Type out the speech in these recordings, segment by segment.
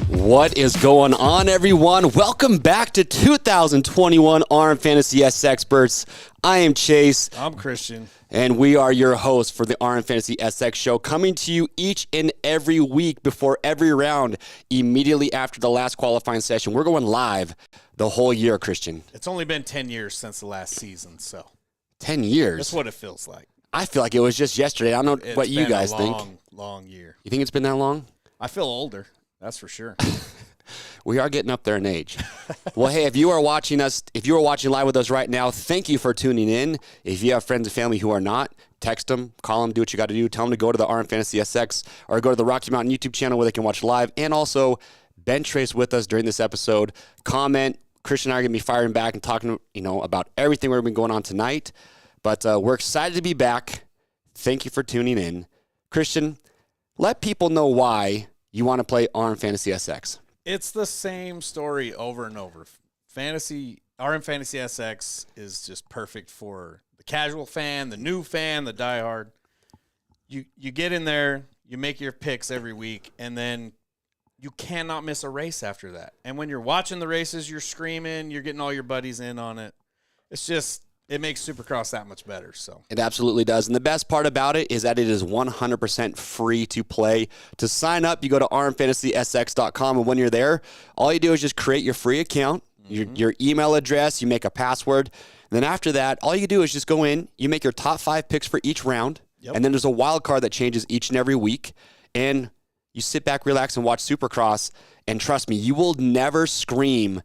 What is going on, everyone? Welcome back to 2021 RM Fantasy SXperts. I am Chase. I'm Christian. And we are your hosts for the RM Fantasy SX show, coming to you each and every week before every round, immediately after the last qualifying session. We're going live the whole year, Christian. It's only been 10 years since the last season, so. 10 years? That's what it feels like. I feel like it was just yesterday. I don't know what you guys think. It's been a long year. You think it's been that long? I feel older, that's for sure. We are getting up there in age. Well, hey, if you are watching live with us right now, thank you for tuning in. If you have friends and family who are not, text them, call them, do what you got to do. Tell them to go to the RM Fantasy SX or go to the Rocky Mountain YouTube channel where they can watch live. And also, bench race with us during this episode. Comment. Christian and I are going to be firing back and talking, about everything we've been going on tonight. But we're excited to be back. Thank you for tuning in. Christian, let people know why you want to play RM Fantasy SX. It's the same story over and over. RM Fantasy SX is just perfect for the casual fan, the new fan, the diehard. You get in there, you make your picks every week, and then you cannot miss a race after that. And when you're watching the races, you're screaming, you're getting all your buddies in on it. It makes Supercross that much better. So it absolutely does. And the best part about it is that it is 100% free to play. To sign up, you go to rmfantasysx.com, and when you're there, all you do is just create your free account, your email address, you make a password. And then after that, all you do is just go in, you make your top 5 picks for each round, and then there's a wild card that changes each and every week. And you sit back, relax, and watch Supercross. And trust me, you will never scream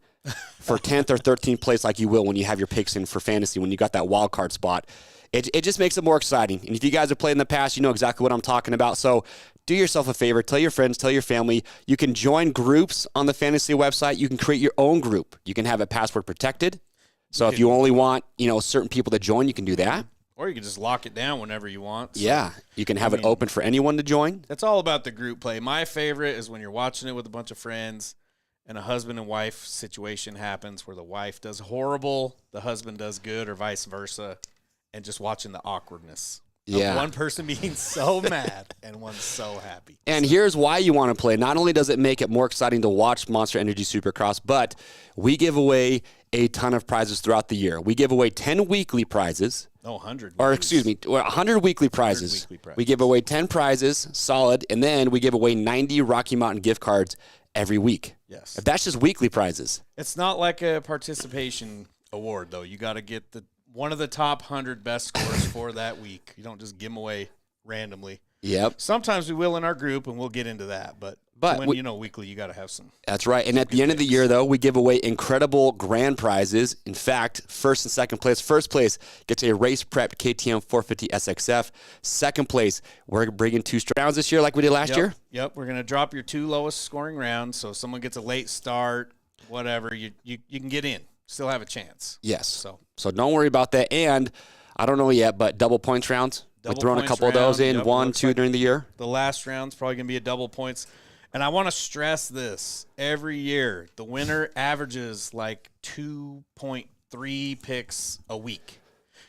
for 10th or 13th place like you will when you have your picks in for fantasy, when you got that wild card spot. It just makes it more exciting. And if you guys have played in the past, you know exactly what I'm talking about. So do yourself a favor. Tell your friends, tell your family. You can join groups on the fantasy website. You can create your own group. You can have it password protected. So if you only want, certain people to join, you can do that. Or you can just lock it down whenever you want. So, yeah, you can have it open for anyone to join. It's all about the group play. My favorite is when you're watching it with a bunch of friends and a husband and wife situation happens where the wife does horrible, the husband does good, or vice versa, and just watching the awkwardness of one person being so mad and one so happy. And here's why you want to play. Not only does it make it more exciting to watch Monster Energy Supercross, but we give away a ton of prizes throughout the year. We give away 10 weekly prizes. No, 100. Or, 100 weekly prizes. We give away 10 prizes, solid, and then we give away 90 Rocky Mountain gift cards every week. Yes. If that's just weekly prizes. It's not like a participation award, though. You got to get one of the top 100 best scores for that week. You don't just give them away randomly. Yep. Sometimes we will in our group, and we'll get into that. But when weekly, you got to have some. That's right. And at the end of the year, though, we give away incredible grand prizes. In fact, first and second place. First place gets a race prepped KTM 450 SXF. Second place, we're bringing 2 rounds this year like we did last year. Yep. We're going to drop your 2 lowest scoring rounds. So if someone gets a late start, whatever, you can get in. Still have a chance. Yes. So don't worry about that. And I don't know yet, but double points rounds. We're throwing a couple of those in, 1, 2 during the year. The last round's probably going to be a double points. And I want to stress this. Every year, the winner averages like 2.3 picks a week.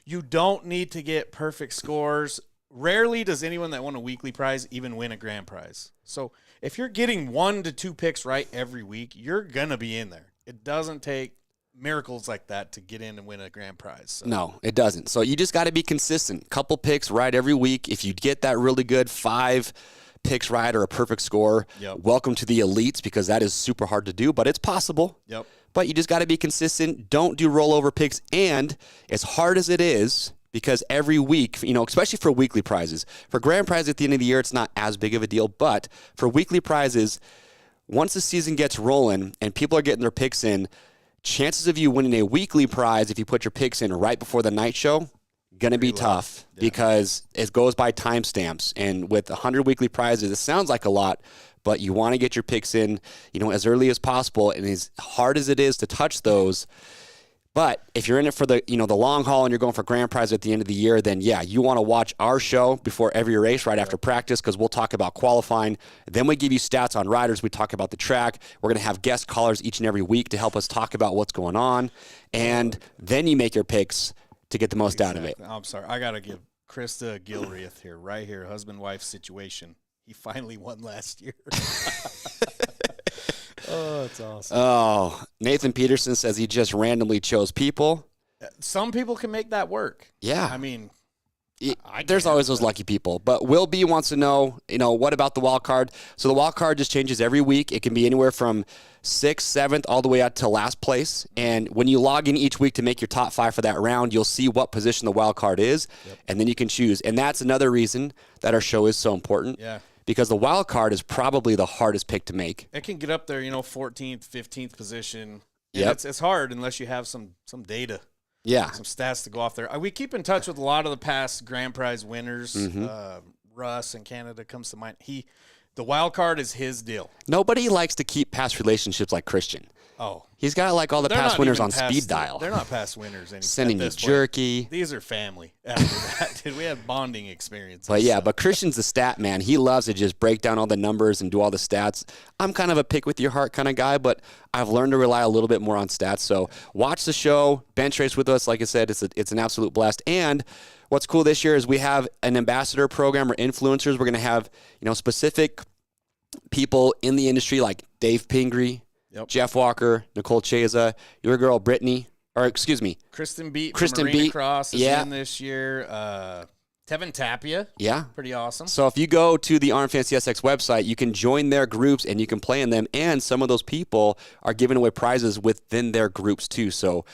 You don't need to get perfect scores. Rarely does anyone that won a weekly prize even win a grand prize. So if you're getting 1 to 2 picks right every week, you're going to be in there. It doesn't take miracles like that to get in and win a grand prize. So. No, it doesn't. So you just got to be consistent. Couple picks right every week. If you get that really good 5 picks right or a perfect score, welcome to the elites, because that is super hard to do, but it's possible. Yep. But you just got to be consistent. Don't do rollover picks. And as hard as it is, because every week, especially for weekly prizes, for grand prizes at the end of the year, it's not as big of a deal. But for weekly prizes, once the season gets rolling and people are getting their picks in, chances of you winning a weekly prize if you put your picks in right before the night show, going to be tough because it goes by timestamps. And with 100 weekly prizes, it sounds like a lot, but you want to get your picks in, as early as possible. And as hard as it is to touch those, but if you're in it for the long haul and you're going for grand prize at the end of the year, then you want to watch our show before every race right after practice, because we'll talk about qualifying. Then we give you stats on riders. We talk about the track. We're going to have guest callers each and every week to help us talk about what's going on. And then you make your picks to get the most out of it. I'm sorry. I got to give Krista Gilreath here, right here, husband-wife situation. He finally won last year. That's awesome. Oh, Nathan Peterson says he just randomly chose people. Some people can make that work. Yeah. I mean, there's always those lucky people. But Will B wants to know, what about the wild card? So the wild card just changes every week. It can be anywhere from 6th, 7th, all the way out to last place. And when you log in each week to make your top 5 for that round, you'll see what position the wild card is, and then you can choose. And that's another reason that our show is so important. Yeah. Because the wild card is probably the hardest pick to make. It can get up there, 14th, 15th position. Yeah, it's hard unless you have some data. Yeah. Some stats to go off there. We keep in touch with a lot of the past grand prize winners. Mm-hmm. Russ in Canada comes to mind. The wild card is his deal. Nobody likes to keep past relationships like Christian. Oh. He's got like all the past winners on speed dial. They're not past winners anymore. Sending you jerky. These are family after that. Dude, we have bonding experiences. But yeah, but Christian's the stat man. He loves to just break down all the numbers and do all the stats. I'm kind of a pick with your heart kind of guy, but I've learned to rely a little bit more on stats. So watch the show, bench race with us. Like I said, it's an absolute blast. And what's cool this year is we have an ambassador program or influencers. We're going to have, specific people in the industry like Dave Pingree, Jeff Walker, Nicole Cheza, your girl Brittany, Kristen B. Kristen Marina B. Cross is in this year. Tevin Tapia. Yeah. Pretty awesome. So if you go to the RMFantasySX website, you can join their groups and you can play in them. And some of those people are giving away prizes within their groups too. So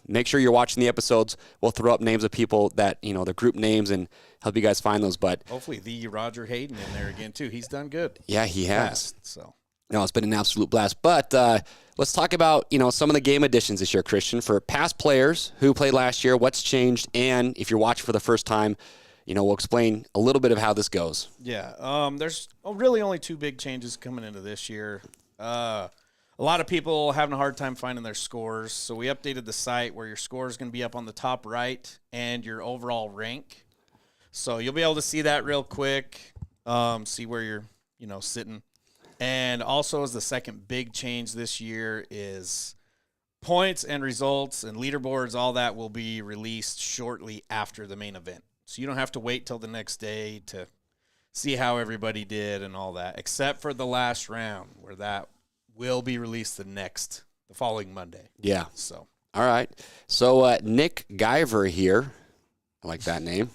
make sure you're watching the episodes. We'll throw up names of people that, their group names and help you guys find those. But hopefully the Roger Hayden in there again too. He's done good. Yeah, he has. So. No, it's been an absolute blast. But let's talk about, some of the game additions this year, Christian. For past players who played last year, what's changed? And if you're watching for the first time, we'll explain a little bit of how this goes. Yeah, there's really only 2 big changes coming into this year. A lot of people having a hard time finding their scores. So we updated the site where your score is going to be up on the top right and your overall rank. So you'll be able to see that real quick, see where you're, sitting. And also as the second big change this year is points and results and leaderboards, all that will be released shortly after the main event. So you don't have to wait till the next day to see how everybody did and all that, except for the last round where that will be released the following Monday. Yeah. So. All right. So Nick Guyver here, I like that name.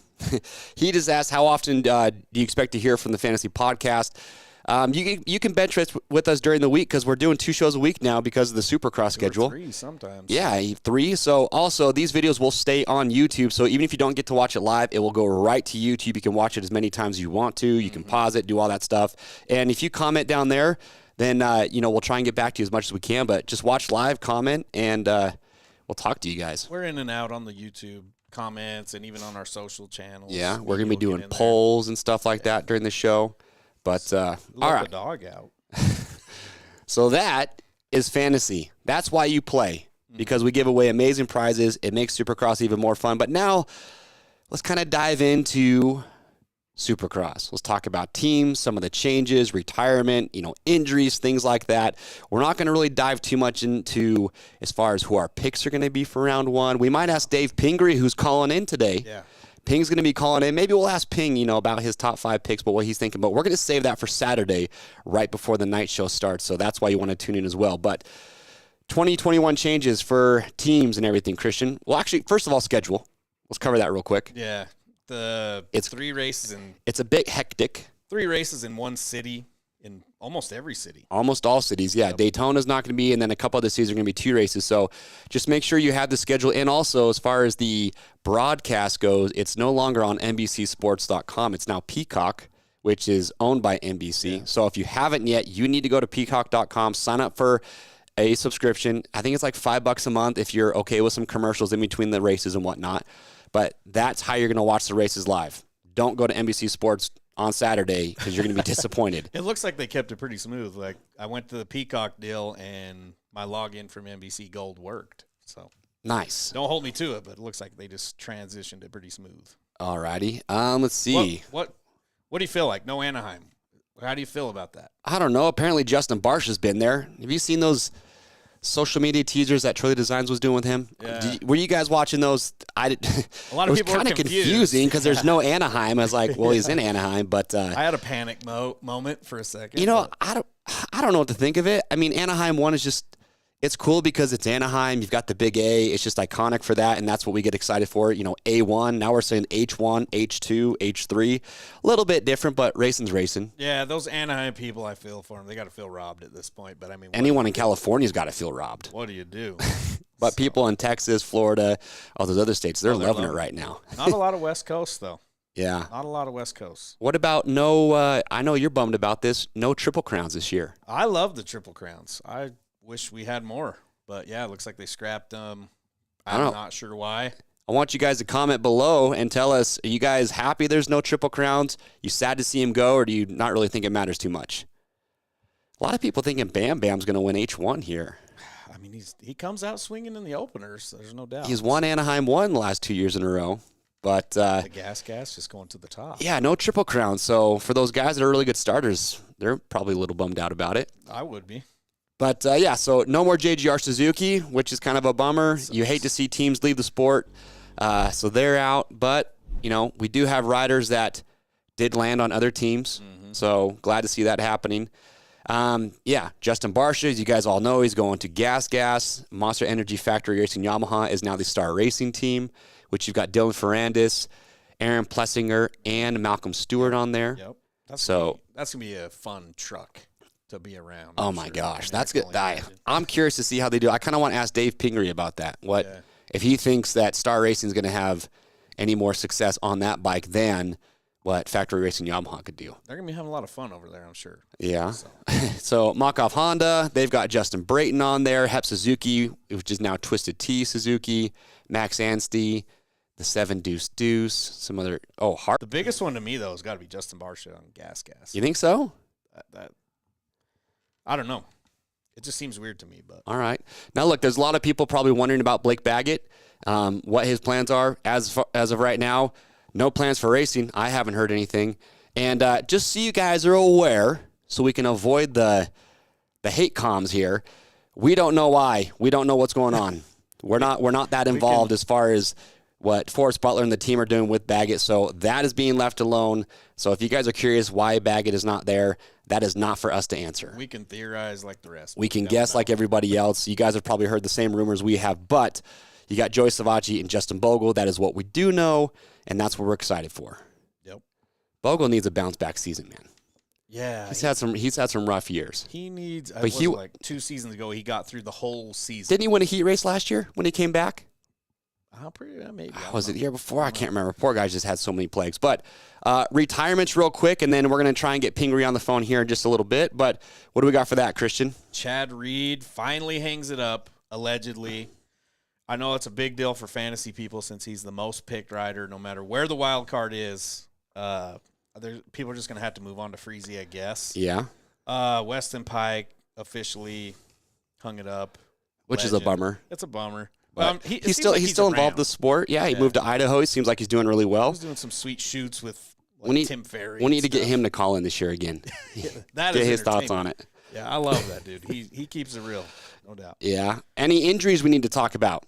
He just asked, how often do you expect to hear from the Fantasy Podcast? You can bench race with us during the week because we're doing 2 shows a week now because of the Supercross schedule. 3 sometimes. Yeah, 3. So also these videos will stay on YouTube. So even if you don't get to watch it live, it will go right to YouTube. You can watch it as many times as you want to. You can pause it, do all that stuff. And if you comment down there, then we'll try and get back to you as much as we can. But just watch live, comment, and we'll talk to you guys. We're in and out on the YouTube comments and even on our social channels. Yeah, we're gonna be doing polls and stuff like that during the show. But all right, the dog out. So that is fantasy. That's why you play, because we give away amazing prizes. It makes Supercross even more fun. But now let's kind of dive into Supercross. Let's talk about teams, some of the changes, retirement, injuries, things like that. We're not going to really dive too much into as far as who our picks are going to be for round 1. We might ask Dave Pingree, who's calling in today. Yeah. Ping's going to be calling in. Maybe we'll ask Ping, about his top 5 picks, but what he's thinking. But we're going to save that for Saturday right before the night show starts. So that's why you want to tune in as well. But 2021 changes for teams and everything, Christian. Well, actually, first of all, schedule. Let's cover that real quick. Yeah. It's 3 races it's a bit hectic. 3 races in one city, in almost every city. Almost all cities, yeah. Yep. Daytona's not going to be, and then a couple of the cities are going to be 2 races. So just make sure you have the schedule. And also, as far as the broadcast goes, it's no longer on NBCSports.com. It's now Peacock, which is owned by NBC. Yeah. So if you haven't yet, you need to go to Peacock.com, sign up for a subscription. I think it's like $5 a month if you're okay with some commercials in between the races and whatnot. But that's how you're going to watch the races live. Don't go to NBC Sports on Saturday because you're going to be disappointed. It looks like they kept it pretty smooth. Like I went to the Peacock deal and my login from NBC Gold worked. So nice. Don't hold me to it, but it looks like they just transitioned it pretty smooth. All righty. Let's see. What do you feel like? No Anaheim. How do you feel about that? I don't know. Apparently Justin Barsh has been there. Have you seen those social media teasers that Troy Designs was doing with him? Yeah. Were you guys watching those? A lot of people were kind of confusing because there's no Anaheim. I was like, well, he's in Anaheim, but I had a panic moment for a second. I don't know what to think of it. I mean, Anaheim 1 is just, it's cool because it's Anaheim. You've got the big A. It's just iconic for that, and that's what we get excited for. You know, A1. Now we're saying H1, H2, H3. A little bit different, but racing's racing. Yeah, those Anaheim people, I feel for them. They got to feel robbed at this point. But I mean, Anyone in California's got to feel robbed. What do you do? But people in Texas, Florida, all those other states, they're loving it right now. Not a lot of West Coast, though. Yeah. Not a lot of West Coast. What about I know you're bummed about this, no Triple Crowns this year. I love the Triple Crowns. I wish we had more. But, yeah, it looks like they scrapped them. I'm not sure why. I want you guys to comment below and tell us, are you guys happy there's no Triple Crowns? You sad to see him go, or do you not really think it matters too much? A lot of people thinking Bam Bam's going to win H1 here. I mean, he comes out swinging in the openers. There's no doubt. He's won Anaheim 1 the last 2 years in a row. But the gas just going to the top. Yeah, no Triple Crown. So for those guys that are really good starters, they're probably a little bummed out about it. I would be. But, yeah, so no more JGR Suzuki, which is kind of a bummer. You hate to see teams leave the sport. So they're out. But, you know, we do have riders that did land on other teams. Mm-hmm. So glad to see that happening. Yeah, Justin Barsha, as you guys all know, he's going to Gas. Monster Energy Factory Racing Yamaha is now the Star Racing team, which you've got Dylan Ferrandis, Aaron Plessinger, and Malcolm Stewart on there. Yep. That's going to be a fun truck to be around. Oh, my gosh. That's good. I'm curious to see how they do. I kind of want to ask Dave Pingree about that. If he thinks that Star Racing is going to have any more success on that bike than what Factory Racing Yamaha could do. They're going to be having a lot of fun over there, I'm sure. Yeah. So Makov Honda, they've got Justin Brayton on there, Hep Suzuki, which is now Twisted T Suzuki, Max Anstey, the 7 Deuce, some other, Hart. The biggest one to me, though, has got to be Justin Barsha on Gas. You think so? I don't know. It just seems weird to me. But all right. Now, look, there's a lot of people probably wondering about Blake Baggett, what his plans are. As of right now, no plans for racing. I haven't heard anything. And just so you guys are aware, so we can avoid the hate comms here, we don't know why. We don't know what's going on. We're not that involved as far as what Forrest Butler and the team are doing with Baggett. So that is being left alone. So if you guys are curious why Baggett is not there, that is not for us to answer. We can theorize like the rest. We can guess like everybody else. You guys have probably heard the same rumors we have, but you got Joey Savacci and Justin Bogle. That is what we do know, and that's what we're excited for. Yep. Bogle needs a bounce back season, man. Yeah. He's had some rough years. He needs, but like 2 seasons ago, he got through the whole season. Didn't he win a heat race last year when he came back? Maybe. Was it the year before? I can't remember. Poor guy just had so many plagues. But retirements real quick, and then we're going to try and get Pingree on the phone here in just a little bit. But what do we got for that, Christian? Chad Reed finally hangs it up, allegedly. I know it's a big deal for fantasy people since he's the most picked rider no matter where the wild card is. People are just going to have to move on to Freezy, I guess. Yeah. Weston Pike officially hung it up. Which is a bummer. It's a bummer. He's still involved in the sport. Yeah, he moved to Idaho. He seems like he's doing really well. He's doing some sweet shoots with Tim Ferry. We need to get him to call in this year again. Get his thoughts on it. Yeah, I love that dude. He keeps it real, no doubt. Yeah. Any injuries we need to talk about?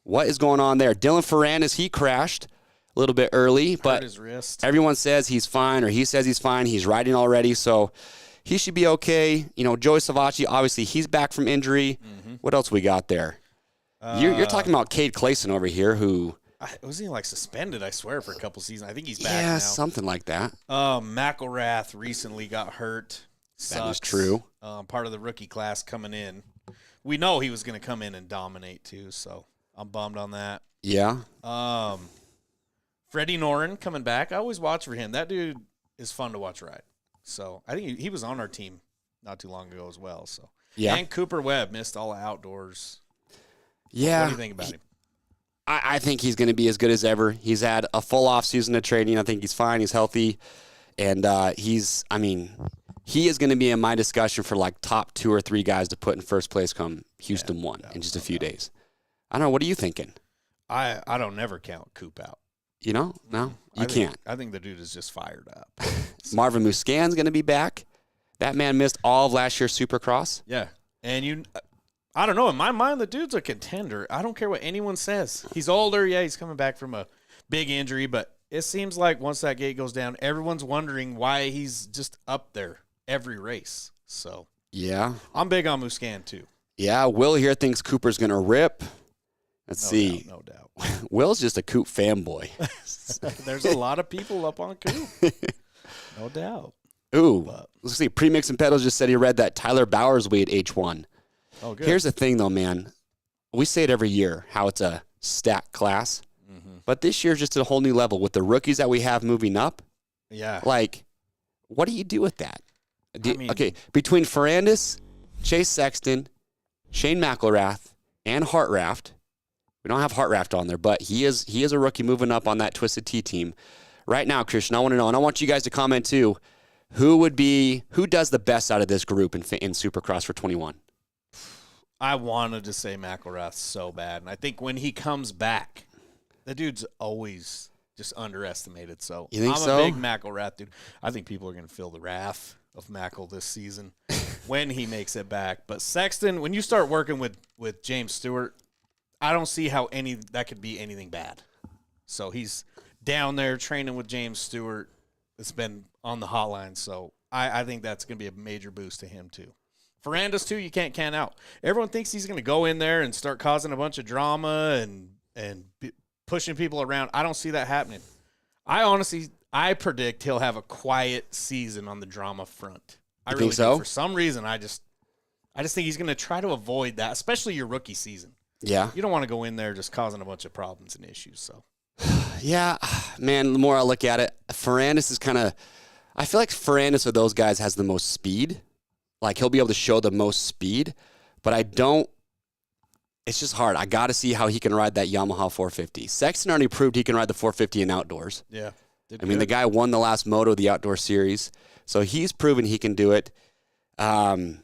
What is going on there? Dylan Ferrandis, he crashed a little bit early, but his wrist. Everyone says he's fine, or he says he's fine. He's riding already, so he should be okay. You know, Joey Savacci, obviously he's back from injury. Mm-hmm. What else we got there? You're talking about Cade Clayson over here, who wasn't he like suspended? I swear for a couple seasons. I think he's back now. Yeah, something like that. McElrath recently got hurt. Sucks. That is true. Part of the rookie class coming in. We know he was going to come in and dominate too, so I'm bummed on that. Yeah. Freddie Noren coming back. I always watch for him. That dude is fun to watch ride. So I think he was on our team not too long ago as well. So yeah. And Cooper Webb missed all the outdoors. Yeah. What do you think about him? I think he's going to be as good as ever. He's had a full off season of training. I think he's fine. He's healthy. And he is going to be in my discussion for like top 2 or 3 guys to put in first place come Houston 1 in just a few days. I don't know. What are you thinking? I don't never count Coop out. You know? No, you can't. I think the dude is just fired up. Marvin Muscan's going to be back. That man missed all of last year's Supercross. Yeah. And I don't know. In my mind, the dude's a contender. I don't care what anyone says. He's older. Yeah, he's coming back from a big injury. But it seems like once that gate goes down, everyone's wondering why he's just up there every race. So Yeah. I'm big on Muscan too. Yeah, Will here thinks Cooper's going to rip. Let's see. No doubt. Will's just a Coop fanboy. There's a lot of people up on Coop. No doubt. Ooh. But, Let's see. Premix and Pedals just said he read that Tyler Bowers weighed H1. oh, good. Here's the thing, though, man. We say it every year, how it's a stacked class. Mm-hmm. But this year's just a whole new level with the rookies that we have moving up. Yeah. Like, what do you do with that? mean- Okay, between Ferrandis, Chase Sexton, Shane McElrath, and Hartraft, we don't have Hartraft on there, but he is a rookie moving up on that Twisted Tea team. Right now, Christian, I want to know, and I want you guys to comment too, who does the best out of this group in Supercross for 21? I wanted to say McElrath so bad, and I think when he comes back, the dude's always just underestimated. So You think I'm so? a big McElrath dude. I think people are going to feel the wrath of Mackel this season when he makes it back. But Sexton, when you start working with James Stewart, I don't see how that could be anything bad. So he's down there training with James Stewart. It's been on the hotline, so I think that's going to be a major boost to him too. Ferrandis too, you can't count out. Everyone thinks he's going to go in there and start causing a bunch of drama and pushing people around. I don't see that happening. I predict he'll have a quiet season on the drama front. I really think so? do. For some reason, I just think he's going to try to avoid that, especially your rookie season. Yeah. You don't want to go in there just causing a bunch of problems and issues. So, Yeah, man, the more I look at it, Ferrandis is I feel like Ferrandis of those guys has the most speed. Like, he'll be able to show the most speed, but it's just hard. I got to see how he can ride that Yamaha 450. Sexton already proved he can ride the 450 in outdoors. yeah. I mean, the guy won the last moto of the outdoor series, so he's proven he can do it. I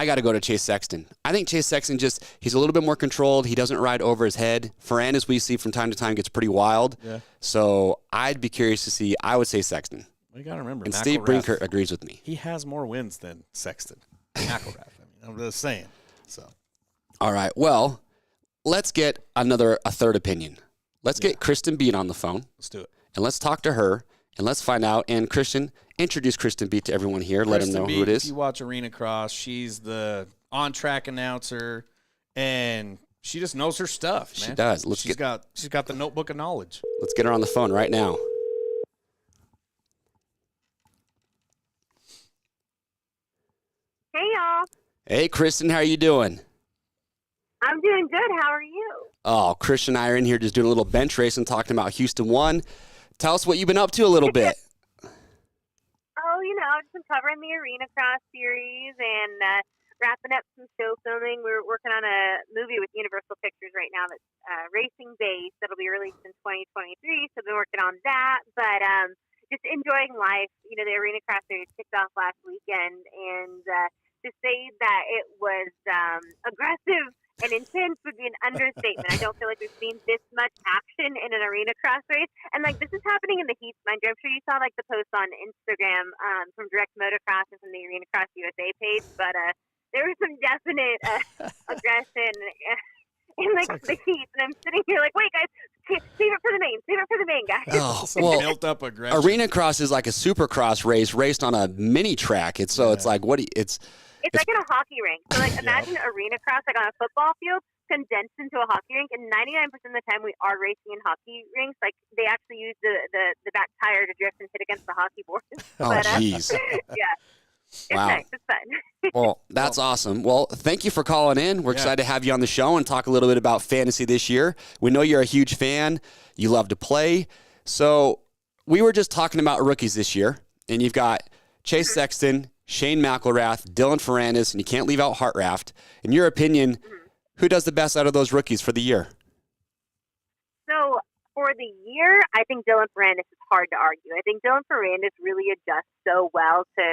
got to go to Chase Sexton. I think Chase Sexton he's a little bit more controlled. He doesn't ride over his head. Ferrandis, we see from time to time, gets pretty wild. Yeah. So I'd be curious to see. I would say Sexton. Well, you got to remember, And Steve McElrath, Brinkert agrees with me. he has more wins than Sexton. McElrath. I'm just saying. So, All right. Well, let's get a third opinion. Let's get Kristen B on the phone, let's do it. and let's talk to her, and let's find out. And Christian, introduce Kristen B to everyone here. Let them know who it If is. you watch Arena Cross, she's the on-track announcer, and she just knows her stuff, man. She does. She's got the notebook of knowledge. Let's get her on the phone right now. Hey, y'all. Hey, Kristen, how are you doing? I'm doing good. How are you? Oh, Christian and I are in here just doing a little bench race and talking about Houston 1. Tell us what you've been up to a little bit. Oh, I've just been covering the Arena Cross series and wrapping up some show filming. We're working on a movie with Universal Pictures right now that's racing based. That'll be released in 2023. So I've been working on that. But just enjoying life. The Arena Cross series kicked off last weekend, and to say that it was aggressive and intense would be an understatement. I don't feel like we've seen this much action in an Arena Cross race. And, this is happening in the heats, mind you. I'm sure you saw, the post on Instagram from Direct Motocross and from the Arena Cross USA page. But there was some definite aggression in, the heats. And I'm sitting here wait, guys, save it for the main. Save it for the main, guys. Oh, Some well, built up aggression. Arena Cross is like a Supercross race raced on a mini track. It's like It's like in a hockey rink. So, imagine Arena Cross, on a football field, condensed into a hockey rink. And 99% of the time we are racing in hockey rinks, they actually use the back tire to drift and hit against the hockey board. Oh, jeez. Yeah. It's Wow. nice. It's fun. Well, that's awesome. Well, thank you for calling in. We're excited to have you on the show and talk a little bit about fantasy this year. We know you're a huge fan. You love to play. So we were just talking about rookies this year, and you've got Chase Sexton, Shane McElrath, Dylan Ferrandis, and you can't leave out Hartraft. In your opinion, who does the best out of those rookies for the year? So, for the year, I think Dylan Ferrandis is hard to argue. I think Dylan Ferrandis really adjusts so well to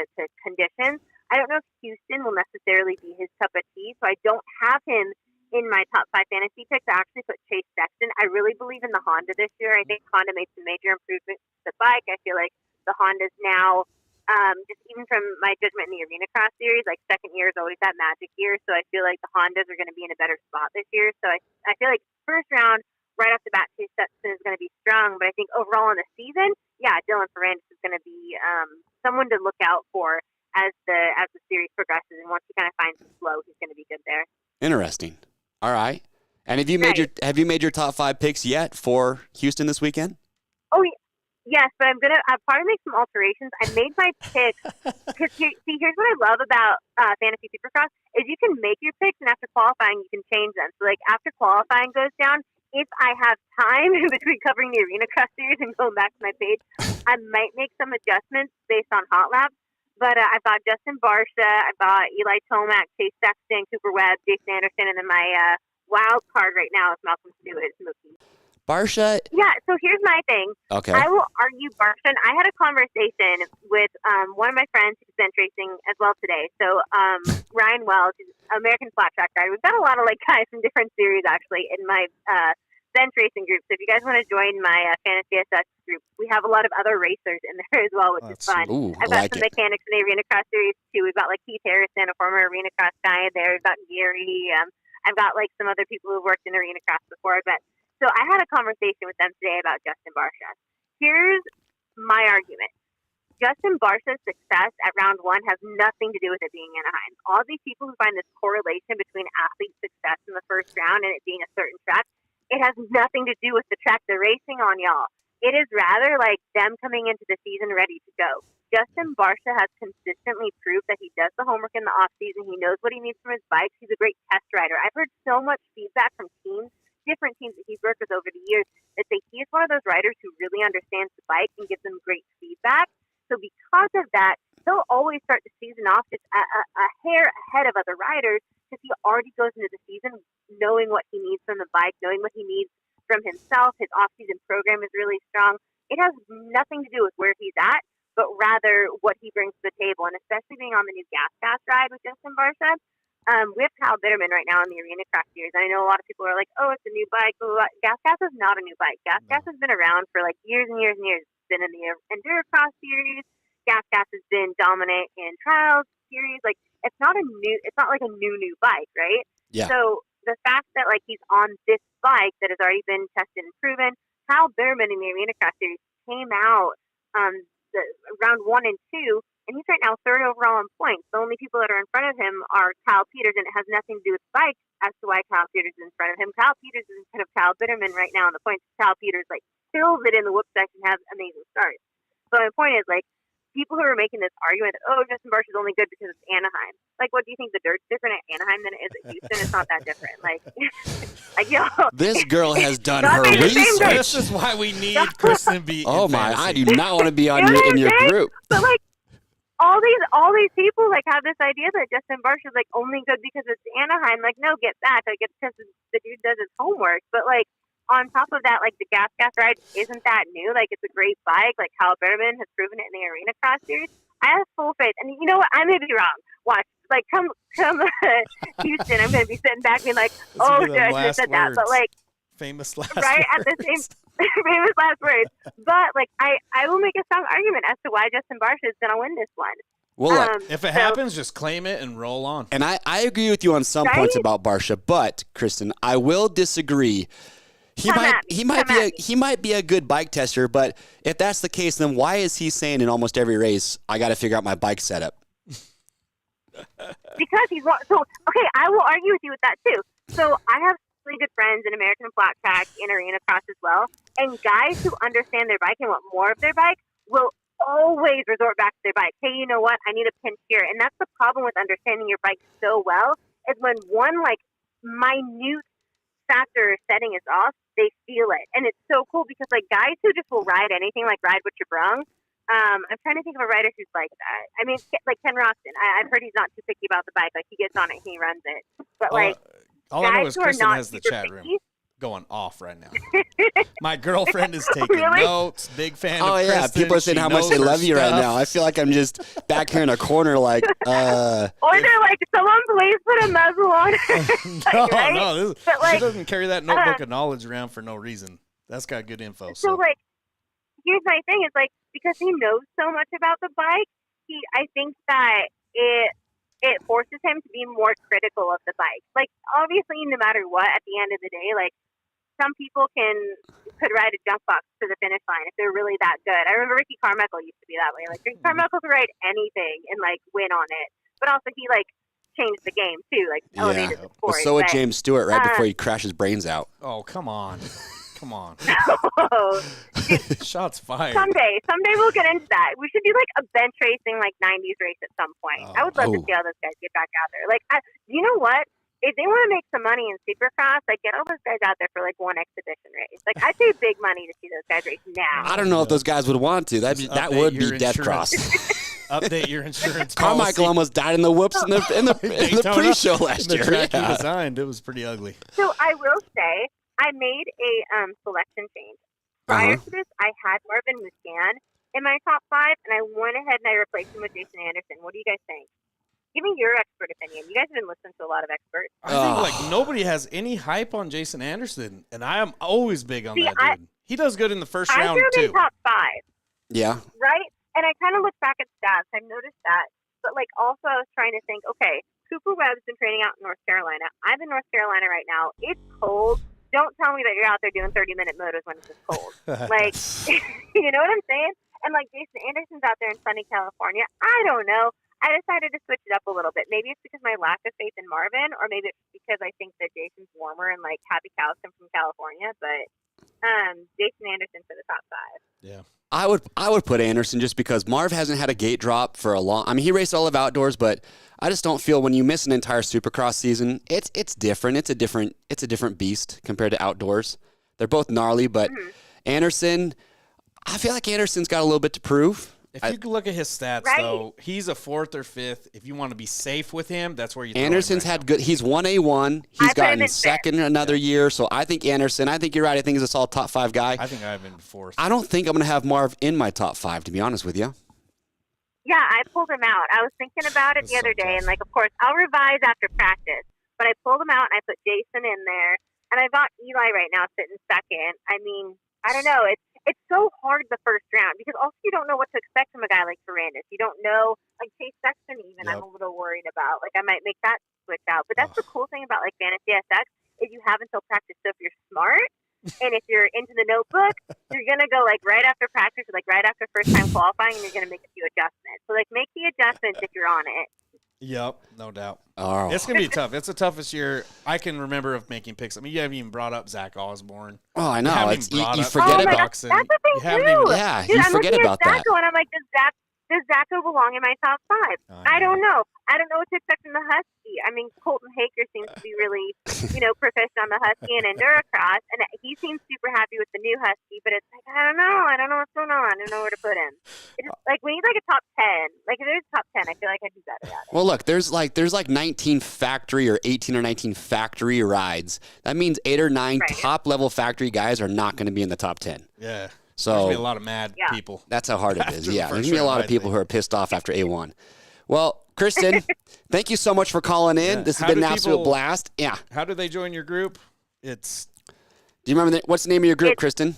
conditions. I don't know if Houston will necessarily be his cup of tea, so I don't have him in my top 5 fantasy picks. I actually put Chase Sexton. I really believe in the Honda this year. I think Honda made some major improvements to the bike. I feel like the Honda's now, just even from my judgment in the Arena Cross series, second year is always that magic year. So I feel like the Hondas are going to be in a better spot this year. So I feel like first round, right off the bat, Chase Sexton is going to be strong. But I think overall in the season, Dylan Ferrandis is going to be someone to look out for as the series progresses, and once he kind of finds the flow, he's going to be good there. Interesting. All right. And have you made your top 5 picks yet for Houston this weekend? Oh, yes, but I'll probably make some alterations. I made my picks because here's what I love about Fantasy Supercross is you can make your picks, and after qualifying, you can change them. So, like, after qualifying goes down, if I have time in between covering the Arena Cross Series and going back to my page, I might make some adjustments based on hot laps. But I've got Justin Barcia, I've got Eli Tomac, Chase Sexton, Cooper Webb, Jason Anderson, and then my wild card right now is Malcolm Stewart. Barcia? Yeah, so here's my thing. Okay. I will argue Barcia. And I had a conversation with one of my friends who's bench racing as well today. So Ryan Wells, who's an American flat track rider. We've got a lot of guys from different series actually in my bench racing group. So if you guys want to join my Fantasy SX group, we have a lot of other racers in there as well, which is fun. I've got some mechanics in the Arena Cross series too. We've got Keith Harrison, a former Arena Cross guy in there. We've got Gary. I've got some other people who've worked in Arena Cross before. But so I had a conversation with them today about Justin Barcia. Here's my argument. Justin Barcia's success at round 1 has nothing to do with it being Anaheim. All these people who find this correlation between athlete success in the first round and it being a certain track, it has nothing to do with the track they're racing on, y'all. It is rather them coming into the season ready to go. Justin Barcia has consistently proved that he does the homework in the offseason. He knows what he needs from his bikes. He's a great test rider. I've heard so much feedback from different teams that he's worked with over the years, that say he is one of those riders who really understands the bike and gives them great feedback. So because of that, he'll always start the season off just a hair ahead of other riders because he already goes into the season knowing what he needs from the bike, knowing what he needs from himself. His off-season program is really strong. It has nothing to do with where he's at, but rather what he brings to the table. And especially being on the new Gas ride with Justin Barcia, we have Kyle Bitterman right now in the Arena Cross Series. I know a lot of people are like, oh, it's a new bike. Gas is not a new bike. Gas has been around for years and years and years. It's been in the Enduro Cross Series. Gas has been dominant in Trials Series. It's not like a new bike, right? Yeah. So the fact that he's on this bike that has already been tested and proven, Kyle Bitterman in the Arena Cross Series came out the round 1 and 2. And he's right now 3rd overall in points. The only people that are in front of him are Kyle Peters, and it has nothing to do with the bike as to why Kyle Peters is in front of him. Kyle Peters is in front of Kyle Bitterman right now in the points. Kyle Peters fills it in the whoop section, has amazing starts. So my point is people who are making this argument that, oh, Justin Barcia is only good because it's Anaheim. What do you think, the dirt's different at Anaheim than it is at Houston? It's not that different. Yo. This girl has done her research. This is why we need Kristen B. Oh my, I do not want to be in your group. But all these people have this idea that Justin Barcia is only good because it's Anaheim. No, get back. It's because the dude does his homework. But on top of that, the Gas ride isn't that new. It's a great bike. Kyle Bitterman has proven it in the Arena Cross Series. I have full faith. And you know what? I may be wrong. Watch. Come Houston, I'm going to be sitting back being oh, I should have said that. But famous last right words. At the same famous last words. But I will make a strong argument as to why Justin Barcia is going to win this one. Well, if it happens, just claim it and roll on. And I agree with you on some points about Barcia, but Kristen, I will disagree. He might be a good bike tester, but if that's the case, then why is he saying in almost every race, I got to figure out my bike setup? Because he's wrong. So, okay, I will argue with you with that too. So I have really good friends in American Flat Track, in Arena Cross as well, and guys who understand their bike and want more of their bike will always resort back to their bike. Hey, you know what? I need a pinch here. And that's the problem with understanding your bike so well, is when one minute factor or setting is off, they feel it. And it's so cool because guys who just will ride anything, ride what you brung. I'm trying to think of a rider who's like that. I mean, Ken Roczen. I've heard he's not too picky about the bike. He gets on it and he runs it. But all I know is Kristen has the chat room going off right now. My girlfriend is taking notes. Big fan of Kristen. Oh, yeah. People are saying how much they love you right now. I feel like I'm just back here in a corner Or they're someone please put a muzzle on her. No. She doesn't carry that notebook of knowledge around for no reason. That's got good info. So here's my thing is because he knows so much about the bike, I think that it forces him to be more critical of the bike. Obviously, no matter what, at the end of the day, some people can could ride a jump box to the finish line if they're really that good. I remember Ricky Carmichael used to be that way. Like Ricky Carmichael could ride anything and like win on it. But also he like changed the game too, like elevated the sport. Well, so would James Stewart right before he crashed his brains out. Oh, come on. Come on. No. Shots fired. Someday we'll get into that. We should do like a bench racing, like 90s race at some point. I would love to see how those guys get back out there. Like, you know what? If they want to make some money in Supercross, like get all those guys out there for like one exhibition race. Like I'd pay big money to see those guys race now. I don't know if those guys would want to. That would be death cross. Update your insurance. Carmichael almost died in the whoops in the pre-show last year. The track he designed, it was pretty ugly. So I will say, I made a selection change. Prior to this, I had Marvin Muscan in my top 5, and I went ahead and I replaced him with Jason Anderson. What do you guys think? Give me your expert opinion. You guys have been listening to a lot of experts. I think like nobody has any hype on Jason Anderson, and I am always big on that dude. He does good in the first round too. I threw him in top 5. Yeah. Right? And I kind of look back at stats. I've noticed that. But like also I was trying to think, okay, Cooper Webb's been training out in North Carolina. I'm in North Carolina right now. It's cold. Don't tell me that you're out there doing 30-minute motos when it's just cold. Like, you know what I'm saying? And like Jason Anderson's out there in sunny California. I don't know. I decided to switch it up a little bit. Maybe it's because my lack of faith in Marvin, or maybe it's because I think that Jason's warmer and like happy cows come from California. But Jason Anderson for the top 5. Yeah. I would put Anderson just because Marv hasn't had a gate drop for a long. I mean, he raced all of outdoors, but I just don't feel when you miss an entire Supercross season, it's different. It's a different beast compared to outdoors. They're both gnarly, but Anderson, I feel like Anderson's got a little bit to prove. If you look at his stats, though, he's a 4th or 5th. If you want to be safe with him, that's where you. Anderson's had good. He's won A1. He's gotten second another year. So I think Anderson. I think you're right. I think he's a solid top 5 guy. I think I have him 4th. I don't think I'm going to have Marv in my top 5, to be honest with you. Yeah, I pulled him out. I was thinking about it the other day, and like, of course, I'll revise after practice. But I pulled him out, and I put Jason in there, and I've got Eli right now sitting second. I mean, I don't know. It's so hard the first round because also you don't know what to expect from a guy like Ferrandis. You don't know, like Chase Sexton even, I'm a little worried about. Like I might make that switch out. But that's the cool thing about like Fantasy SX is you have until practice. So if you're smart and if you're into the notebook, you're going to go like right after practice or like right after first time qualifying and you're going to make a few adjustments. So like make the adjustments if you're on it. Yep, no doubt. Oh. It's going to be tough. It's the toughest year I can remember of making picks. I mean, you haven't even brought up Zach Osborne. Oh, I know. You forget about Roczen. That's the thing, too. Yeah, Dude, you forget about that. And I'm like, does Zacho belong in my top 5? I don't know. I don't know what to expect from the Husky. I mean, Colton Haker seems to be really, proficient on the Husky and Endurocross, and he seems super happy with the new Husky, but it's like, I don't know. I don't know what's going on. I don't know where to put him. It's just, like, we need, like, a top 10. Like, if there's a top 10, I feel like I'd do better at it. Well, look, there's like 19 factory or 18 or 19 factory rides. That means 8 or 9 top-level factory guys are not going to be in the top 10. Yeah. So there's going to be a lot of mad people. That's how hard it is. Yeah, there's going to be a lot of people who are pissed off after A1. Well, Kristen, thank you so much for calling in. Yeah. This has been an absolute blast. Yeah. How do they join your group? Do you remember what's the name of your group, Kristen?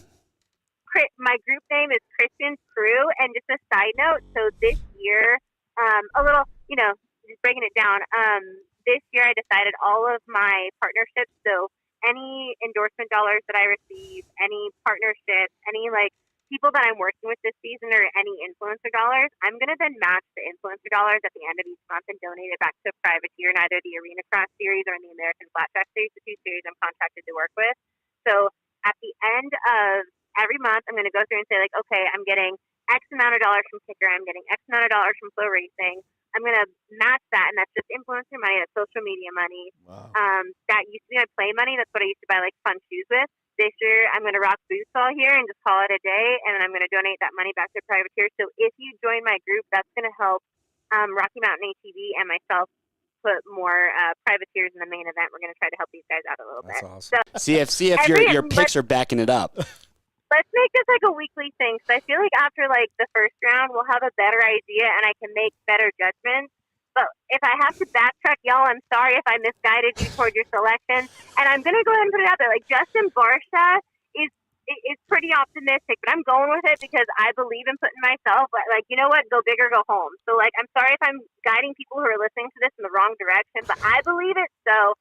My group name is Kristen's Crew, and just a side note, so this year, a little, just breaking it down, this year I decided all of my partnerships, so any endorsement dollars that I receive, any partnerships, any people that I'm working with this season or any influencer dollars, I'm going to then match the influencer dollars at the end of each month and donate it back to a privateer in either the Arena Cross Series or in the American Flat Track Series, the 2 series I'm contracted to work with. So at the end of every month, I'm going to go through and say, okay, I'm getting X amount of dollars from Kicker, I'm getting X amount of dollars from Flow Racing. I'm going to match that, and that's just influencer money, that's social media money. Wow. That used to be my play money. That's what I used to buy, fun shoes with. This year, I'm going to rock boots all year and just call it a day, and I'm going to donate that money back to privateer. So if you join my group, that's going to help Rocky Mountain ATV and myself put more privateers in the main event. We're going to try to help these guys out a little bit. Awesome. So, See if your picks are backing it up. Let's make this a weekly thing. So I feel like after the first round, we'll have a better idea and I can make better judgments. But if I have to backtrack, y'all, I'm sorry if I misguided you toward your selection. And I'm going to go ahead and put it out there. Justin Barsha is pretty optimistic, but I'm going with it because I believe in putting myself, you know what, go big or go home. So, I'm sorry if I'm guiding people who are listening to this in the wrong direction, but I believe it. So,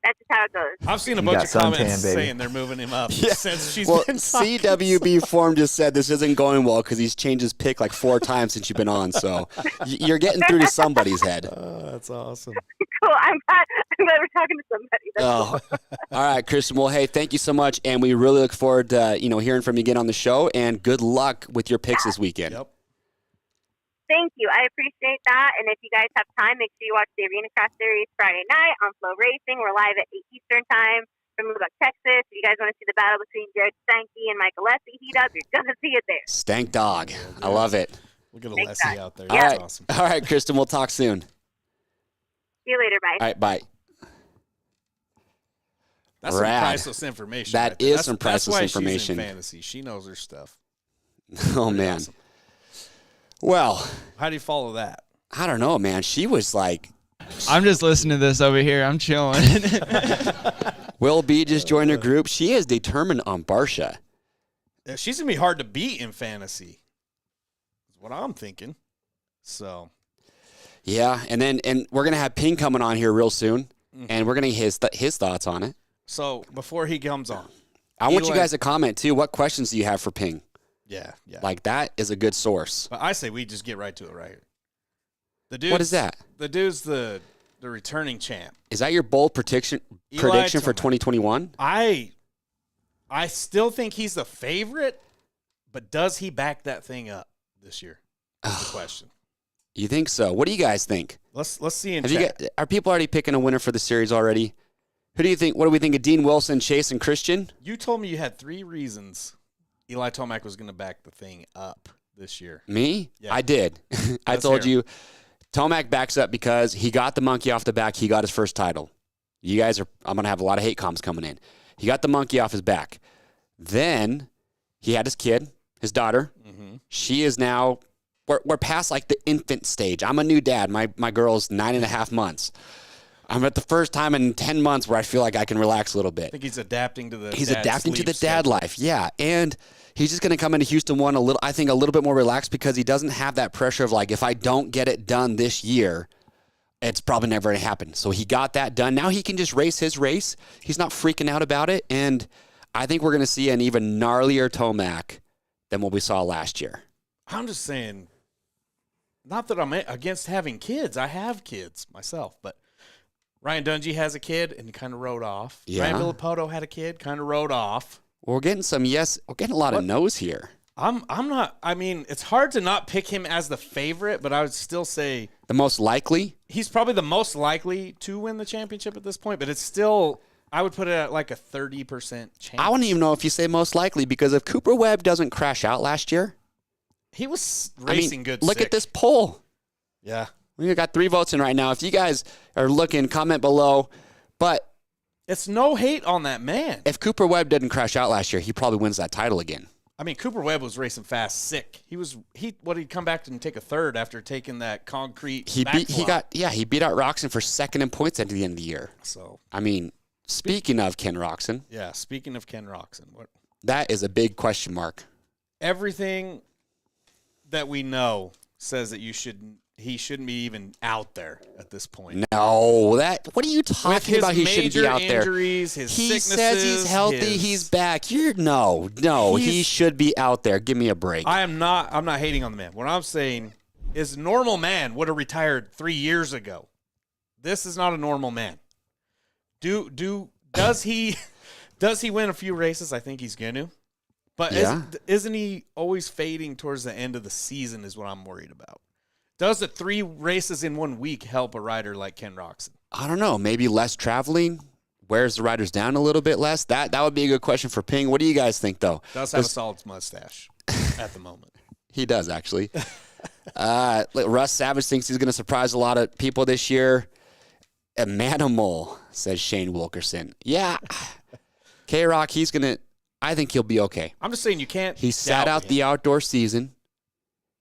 That's just how it goes. I've seen a You bunch got of comments suntan, baby. saying they're moving him up Yeah. since she's Well, been talking. CWB Form just said this isn't going well because he's changed his pick like 4 times since you've been on. So you're getting through to somebody's head. That's awesome. Cool. I'm glad we're talking to somebody. That's Oh, all right, Kristen. Well, hey, thank you so much, and we really look forward to hearing from you again on the show. And good luck with your picks this weekend. Yep. Thank you. I appreciate that. And if you guys have time, make sure you watch the Arena Cross Series Friday night on Flow Racing. We're live at 8 Eastern Time from Lubbock, Texas. If you guys want to see the battle between Jared Stanky and Michael Lessie heat up, you're going to see it there. Stank dog. I love it. Look at Thanks, Alessi guys. out there. All That's right. awesome. All right, Kristen. We'll talk soon. See you later. Bye. All right, bye. That's some Rad. priceless information. That right there. is That's- some priceless that's why information. She's in fantasy. She knows her stuff. Oh, Pretty man. awesome. Well, How do you follow that? I don't know, man. She was like, I'm just listening to this over here. I'm chilling. Will B just joined her group. She is determined on Barsha. Yeah, she's going to be hard to beat in fantasy. Is what I'm thinking. So, Yeah, and we're going to have Ping coming on here real soon, and we're going to get his thoughts on it. so before he comes on. I want you Eli- guys to comment, too. What questions do you have for Ping? Yeah, yeah. Like, that is a good source. But I say we just get right to it right here. The dude's, What is that? The dude's the returning champ. Is that your bold prediction for Tomac. 2021? I still think he's the favorite, but does he back that thing up this year? That's the question. You think so? What do you guys think? Let's see in Have you chat. got, are people already picking a winner for the series already? Who do you think? What do we think of Dean Wilson, Chase, and Christian? You told me you had 3 reasons Eli Tomac was going to back the thing up this year. Me? Yeah. I did. I Let's told hear you Tomac backs up because he got the monkey off the back. He got his first title. You guys I'm going to have a lot of hate comms coming in. He got the monkey off his back. Then he had his kid, his daughter. Mm-hmm. She is now, we're past like the infant stage. I'm a new dad. My girl's 9.5 months. I'm at the first time in 10 months where I feel like I can relax a little bit. I think he's adapting to the He's dad adapting to the sleep dad schedule. life, yeah. And he's just going to come into Houston one a little bit more relaxed because he doesn't have that pressure of like, if I don't get it done this year, it's probably never going to happen. So he got that done. Now he can just race his race. He's not freaking out about it. And I think we're going to see an even gnarlier Tomac than what we saw last year. I'm just saying, not that I'm against having kids. I have kids myself, but Ryan Dungey has a kid and kind of rode off. Yeah. Ryan Villapoto had a kid, kind of rode off. Well, we're getting some yes. We're getting a lot of no's here. I'm not. I mean, it's hard to not pick him as the favorite, but I would still say The most likely? he's probably the most likely to win the championship at this point. But it's still, I would put it at like a 30% chance. I wouldn't even know if you say most likely because if Cooper Webb doesn't crash out last year, He was racing good. Look sick. at this poll. Yeah. We got 3 votes in right now. If you guys are looking, comment below. But It's no hate on that man. if Cooper Webb didn't crash out last year, he probably wins that title again. I mean, Cooper Webb was racing fast, sick. He'd come back and take a third after taking that concrete. He beat out Roczen for second in points at the end of the year. So I mean, speaking of Ken Roczen, yeah. Speaking of Ken Roczen, that is a big question mark. everything that we know says that he shouldn't be even out there at this point. No, what are you With talking his about? He shouldn't be major out there. injuries, his He sicknesses, says he's healthy. his- He's back. No. He should be out there. Give me a break. I'm not hating on the man. What I'm saying is, normal man would have retired 3 years ago. This is not a normal man. Does he win a few races? I think he's going to. But Yeah. isn't he always fading towards the end of the season is what I'm worried about. Does the 3 races in 1 week help a rider like Ken Roczen? I don't know. Maybe less traveling. Wears the riders down a little bit less. That would be a good question for Ping. What do you guys think, though? Does have a solid mustache at the moment. He does, actually. Russ Savage thinks he's going to surprise a lot of people this year. A manimal, says Shane Wilkerson. Yeah. K-Rock, I think he'll be okay. I'm just saying you can't. He sat out the outdoor season,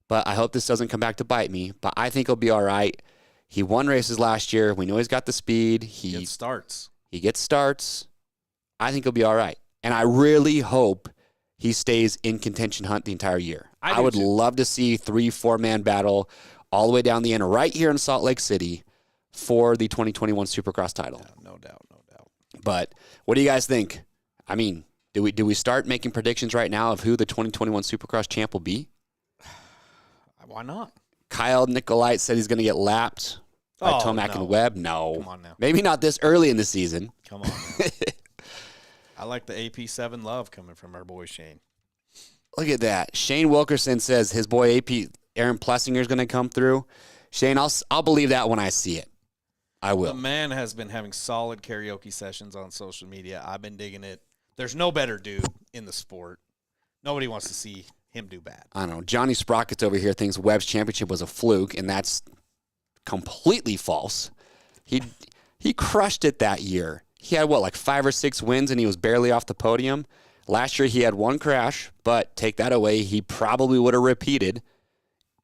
but I hope this doesn't come back to bite me. But I think he'll be all right. He won races last year. We know he's got the speed. He starts. He gets starts. I think he'll be all right. And I really hope he stays in contention hunt the entire year. I would love to see 3-4-man battle all the way down the end right here in Salt Lake City for the 2021 Supercross title. Yeah, no doubt. But what do you guys think? I mean, do we start making predictions right now of who the 2021 Supercross champ will be? Why not? Kyle Nicolite said he's going to get lapped by Tomac and Webb. No. Come on now. Maybe not this early in the season. Come on now. I like the AP7 love coming from our boy Shane. Look at that. Shane Wilkerson says his boy AP Aaron Plessinger is going to come through. Shane, I'll believe that when I see it. I will. The man has been having solid karaoke sessions on social media. I've been digging it. There's no better dude in the sport. Nobody wants to see him do bad. I don't know. Johnny Sprockets over here thinks Webb's championship was a fluke, and that's completely false. He crushed it that year. He had, like 5 or 6 wins, and he was barely off the podium. Last year he had 1 crash, but take that away, he probably would have repeated.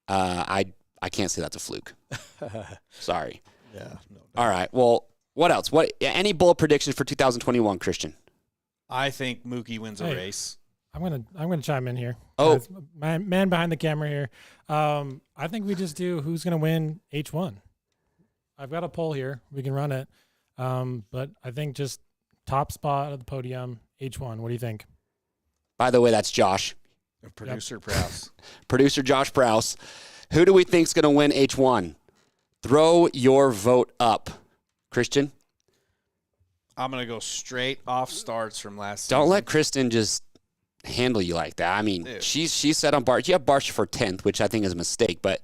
I can't say that's a fluke. Sorry. Yeah. No, All right. Well, what else? Any bold predictions for 2021, Christian? I think Mookie wins a race. I'm gonna chime in here. Oh, my man behind the camera here. I think we just do who's gonna win H1. I've got a poll here. We can run it. But I think just top spot of the podium, H1. What do you think? by the way, that's Josh. Producer Prowse. Producer Josh Prowse. Who do we think's going to win H1? Throw your vote up. Christian? I'm going to go straight off starts from last season. Don't let Kristen just handle you like that. I mean, Dude. she's set on Barcia. You have Barcia for 10th, which I think is a mistake. But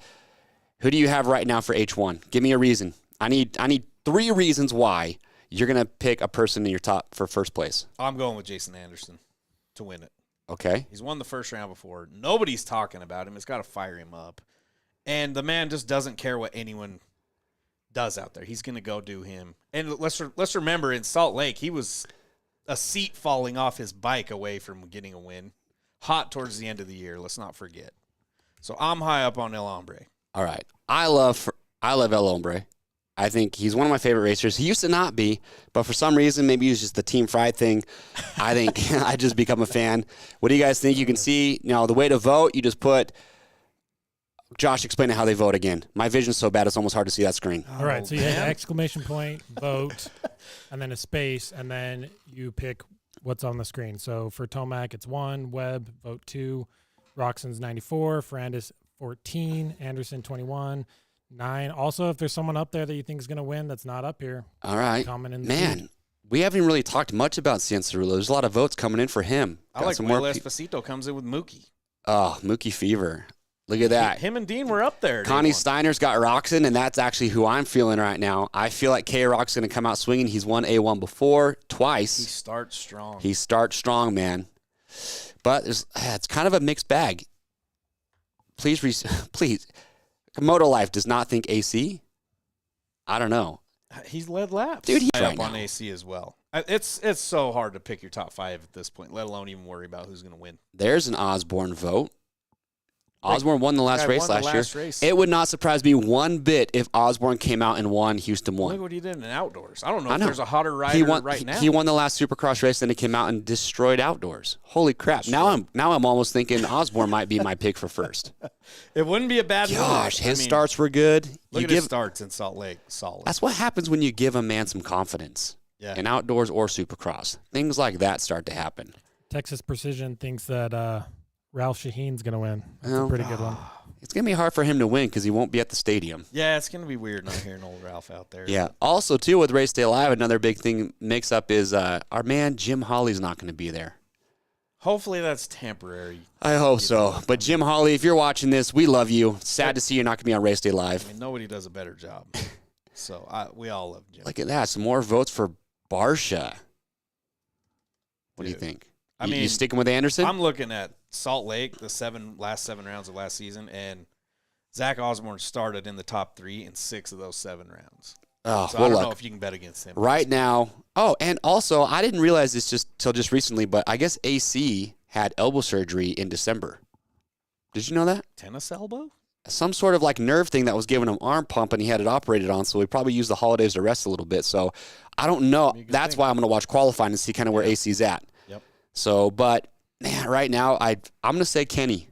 who do you have right now for H1? Give me a reason. I need 3 reasons why you're going to pick a person in your top for first place. I'm going with Jason Anderson to win it. Okay. He's won the first round before. Nobody's talking about him. It's got to fire him up. And the man just doesn't care what anyone does out there. He's going to go do him. And let's remember, in Salt Lake, he was a seat falling off his bike away from getting a win. Hot towards the end of the year. Let's not forget. So I'm high up on El Hombre. All right. I love El Hombre. I think he's one of my favorite racers. He used to not be, but for some reason, maybe it was just the Team Fried thing. I think I just become a fan. What do you guys think? You can see, the way to vote, you just put Josh, explain how they vote again. My vision's so bad, it's almost hard to see that screen. All right, so you have an exclamation point, vote, and then a space, and then you pick what's on the screen. So for Tomac, it's 1, Webb, vote 2, Roczen's 94, Ferrandis 14, Anderson 21, 9. Also, if there's someone up there that you think is going to win that's not up here, all right. comment in the Man, feed. we haven't really talked much about Cianciarulo. There's a lot of votes coming in for him. I like Will Esposito comes in with Mookie. Oh, Mookie Fever. Look at that. Him and Dean were up there. Connie Steiner's got Roczen, and that's actually who I'm feeling right now. I feel like K-Rock's going to come out swinging. He's won A1 before, twice. He starts strong. He starts strong, man. But it's kind of a mixed bag. Please, Moto Life does not think AC. I don't know. He's led laps. Dude, he's high right up on now. AC as well. It's so hard to pick your top 5 at this point, let alone even worry about who's going to win. There's an Osborne vote. Osborne won the last race last year. Race. It would not surprise me one bit if Osborne came out and won Houston won. Look what he did in outdoors. I don't know if there's a hotter rider right now. He won the last Supercross race, then he came out and destroyed outdoors. Holy crap! Now I'm almost thinking Osborne might be my pick for first. It wouldn't be a bad move. Gosh, his starts were good. Look at his starts in Salt Lake. Solid. That's what happens when you give a man some confidence. Yeah. In outdoors or Supercross, things like that start to happen. Texas Precision thinks that Ralph Shaheen's going to win. That's Well, a pretty good one. It's going to be hard for him to win because he won't be at the stadium. Yeah, it's going to be weird not hearing old Ralph out there. Yeah. Also, too, with Race Day Live, another big thing mix-up is our man Jim Hawley's not going to be there. Hopefully that's temporary. I hope so. But Jim Hawley, if you're watching this, we love you. Sad to see you're not going to be on Race Day Live. I mean, nobody does a better job. So we all love Jim. Look at that. Some more votes for Barcia. What do you think? You sticking with Anderson? I'm looking at Salt Lake, the last 7 rounds of last season, and Zach Osborne started in the top 3 in 6 of those 7 rounds. Oh, so I don't know if you can bet against him. Right now. Oh, and also, I didn't realize this till just recently, but I guess AC had elbow surgery in December. Did you know that? Tennis elbow? Some sort of nerve thing that was giving him arm pump, and he had it operated on, so he probably used the holidays to rest a little bit. So I don't know. That's why I'm going to watch qualifying and see kind of where AC's at. Yep. So, but man, right now, I'm going to say Kenny.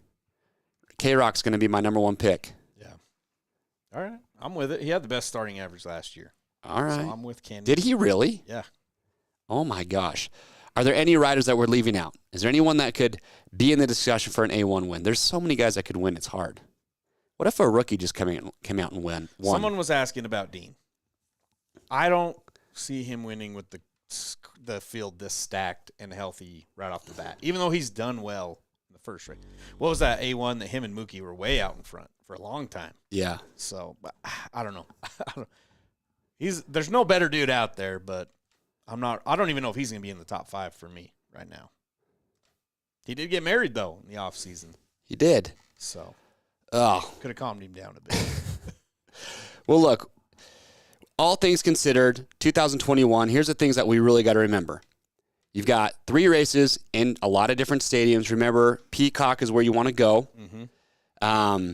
K-Rock's going to be my number 1 pick. Yeah. All right. I'm with it. He had the best starting average last year. All right. So I'm with Kenny. Did he really? Yeah. Oh, my gosh. Are there any riders that we're leaving out? Is there anyone that could be in the discussion for an A1 win? There's so many guys that could win. It's hard. What if a rookie just came out and won? Someone was asking about Dean. I don't see him winning with the field this stacked and healthy right off the bat, even though he's done well in the first race. What was that A1 that him and Mookie were way out in front for a long time? Yeah. So, I don't know. There's no better dude out there, but I don't even know if he's going to be in the top 5 for me right now. He did get married, though, in the off season. He did. So, could have calmed him down a bit. Well, look, all things considered, 2021, here's the things that we really got to remember. You've got 3 races in a lot of different stadiums. Remember, Peacock is where you want to go. Mm-hmm.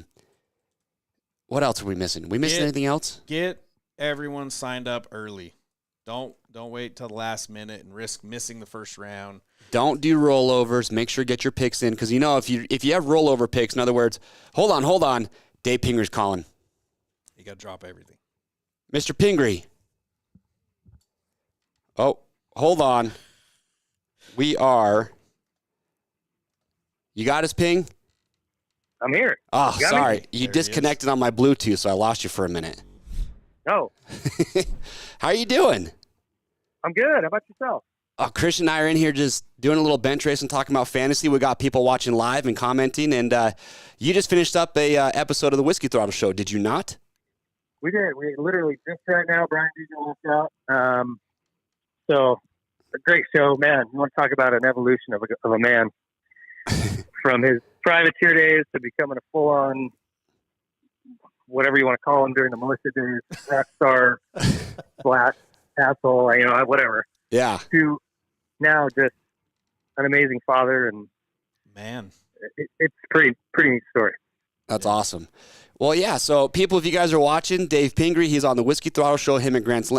What else are we missing? We missing anything else? Get everyone signed up early. Don't wait till the last minute and risk missing the first round. Don't do rollovers. Make sure you get your picks in, because if you have rollover picks, in other words, hold on, Dave Pingree's calling. You got to drop everything. Mr. Pingree. Oh, hold on. You got us, Ping? I'm here. Oh, You got sorry. me? You There he disconnected on my Bluetooth, so I lost you for a minute. No, How are you doing? I'm good. How about yourself? Oh, Christian and I are in here just doing a little bench race and talking about fantasy. We got people watching live and commenting, and you just finished up a episode of the Whiskey Throttle Show, did you not? We did. We literally just right now, Brian Deason left out. So, a great show, man. You want to talk about an evolution of a man from his privateer days to becoming a full-on, whatever you want to call him during the militia days, rock star / asshole, whatever. Yeah. To now just an amazing father, and Man. it's pretty neat story. That's awesome. Well, yeah, so people, if you guys are watching, Dave Pingree, he's on the Whiskey Throttle Show, him and Grant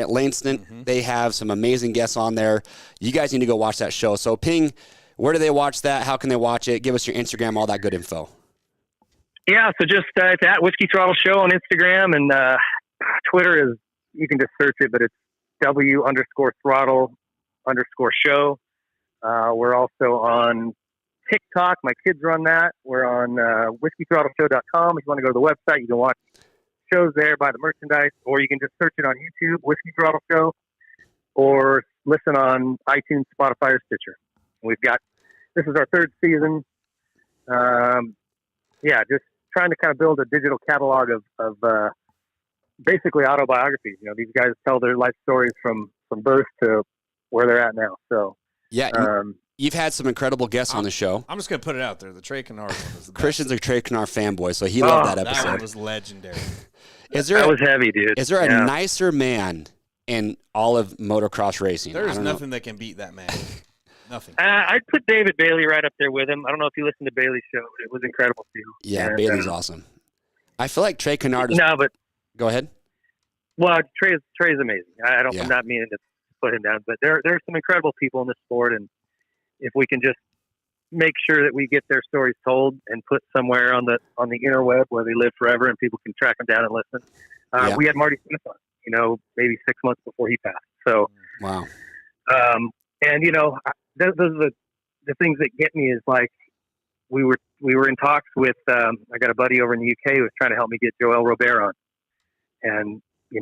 Langston. Mm-hmm. They have some amazing guests on there. You guys need to go watch that show. So, Ping, where do they watch that? How can they watch it? Give us your Instagram, all that good info. Yeah, so just it's at Whiskey Throttle Show on Instagram, and Twitter is, you can just search it, but it's W_throttle_show. We're also on TikTok. My kids run that. We're on whiskeythrottleshow.com. If you want to go to the website, you can watch shows there, buy the merchandise, or you can just search it on YouTube, Whiskey Throttle Show, or listen on iTunes, Spotify, or Stitcher. This is our 3rd season. Just trying to kind of build a digital catalog of basically autobiographies. These guys tell their life stories from birth to where they're at now. So, yeah, you've had some incredible guests on the show. I'm just going to put it out there. The Trey Kennard one was the best. Christian's a Trey Kennard fanboy, so he loved that episode. That one was legendary. That was heavy, dude. Is there a nicer man in all of motocross racing? There is nothing that can beat that man. Nothing. I'd put David Bailey right up there with him. I don't know if you listened to Bailey's show. It was incredible too. Yeah, Bailey's awesome. I feel like Trey Kennard is... No, but... Go ahead. Well, Trey's amazing. I'm not meaning to put him down, but there are some incredible people in this sport, and if we can just make sure that we get their stories told and put somewhere on the interweb where they live forever and people can track them down and listen. We had Marty Smith on, maybe 6 months before he passed. So, wow. Those are the things that get me is like we were in talks with I got a buddy over in the UK who was trying to help me get Joel Robert on, and he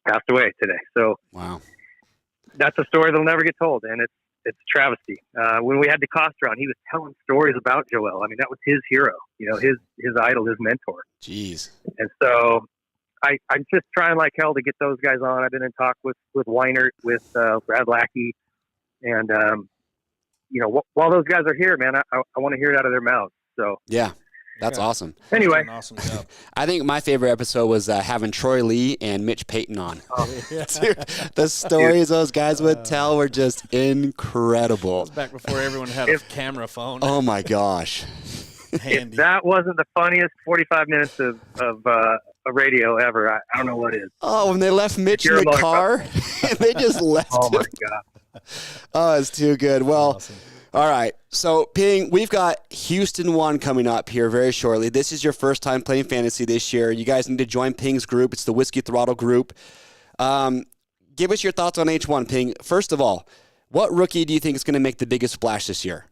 passed away today. So wow, that's a story that'll never get told, and it's a travesty. When we had DeCoster on, he was telling stories about Joel. I mean, that was his hero, his idol, his mentor. Jeez. And so I'm just trying like hell to get those guys on. I've been in talk with Weinert, with Brad Lackey, and while those guys are here, man, I want to hear it out of their mouths. So yeah. That's awesome. Anyway, an awesome job. I think my favorite episode was having Troy Lee and Mitch Payton on. Oh, Dude, the stories those guys would tell were just incredible. Back before everyone had a camera phone. Oh my gosh. Handy. If that wasn't the funniest 45 minutes of a radio ever, I don't know what is. Oh, when they left Mitch in the car, and they just left Oh him. my God. Oh, it's too good. Well, Awesome. All right. So, Ping, we've got Houston 1 coming up here very shortly. This is your first time playing fantasy this year. You guys need to join Ping's group. It's the Whiskey Throttle group. give us your thoughts on H1, Ping. First of all, what rookie do you think is going to make the biggest splash this year?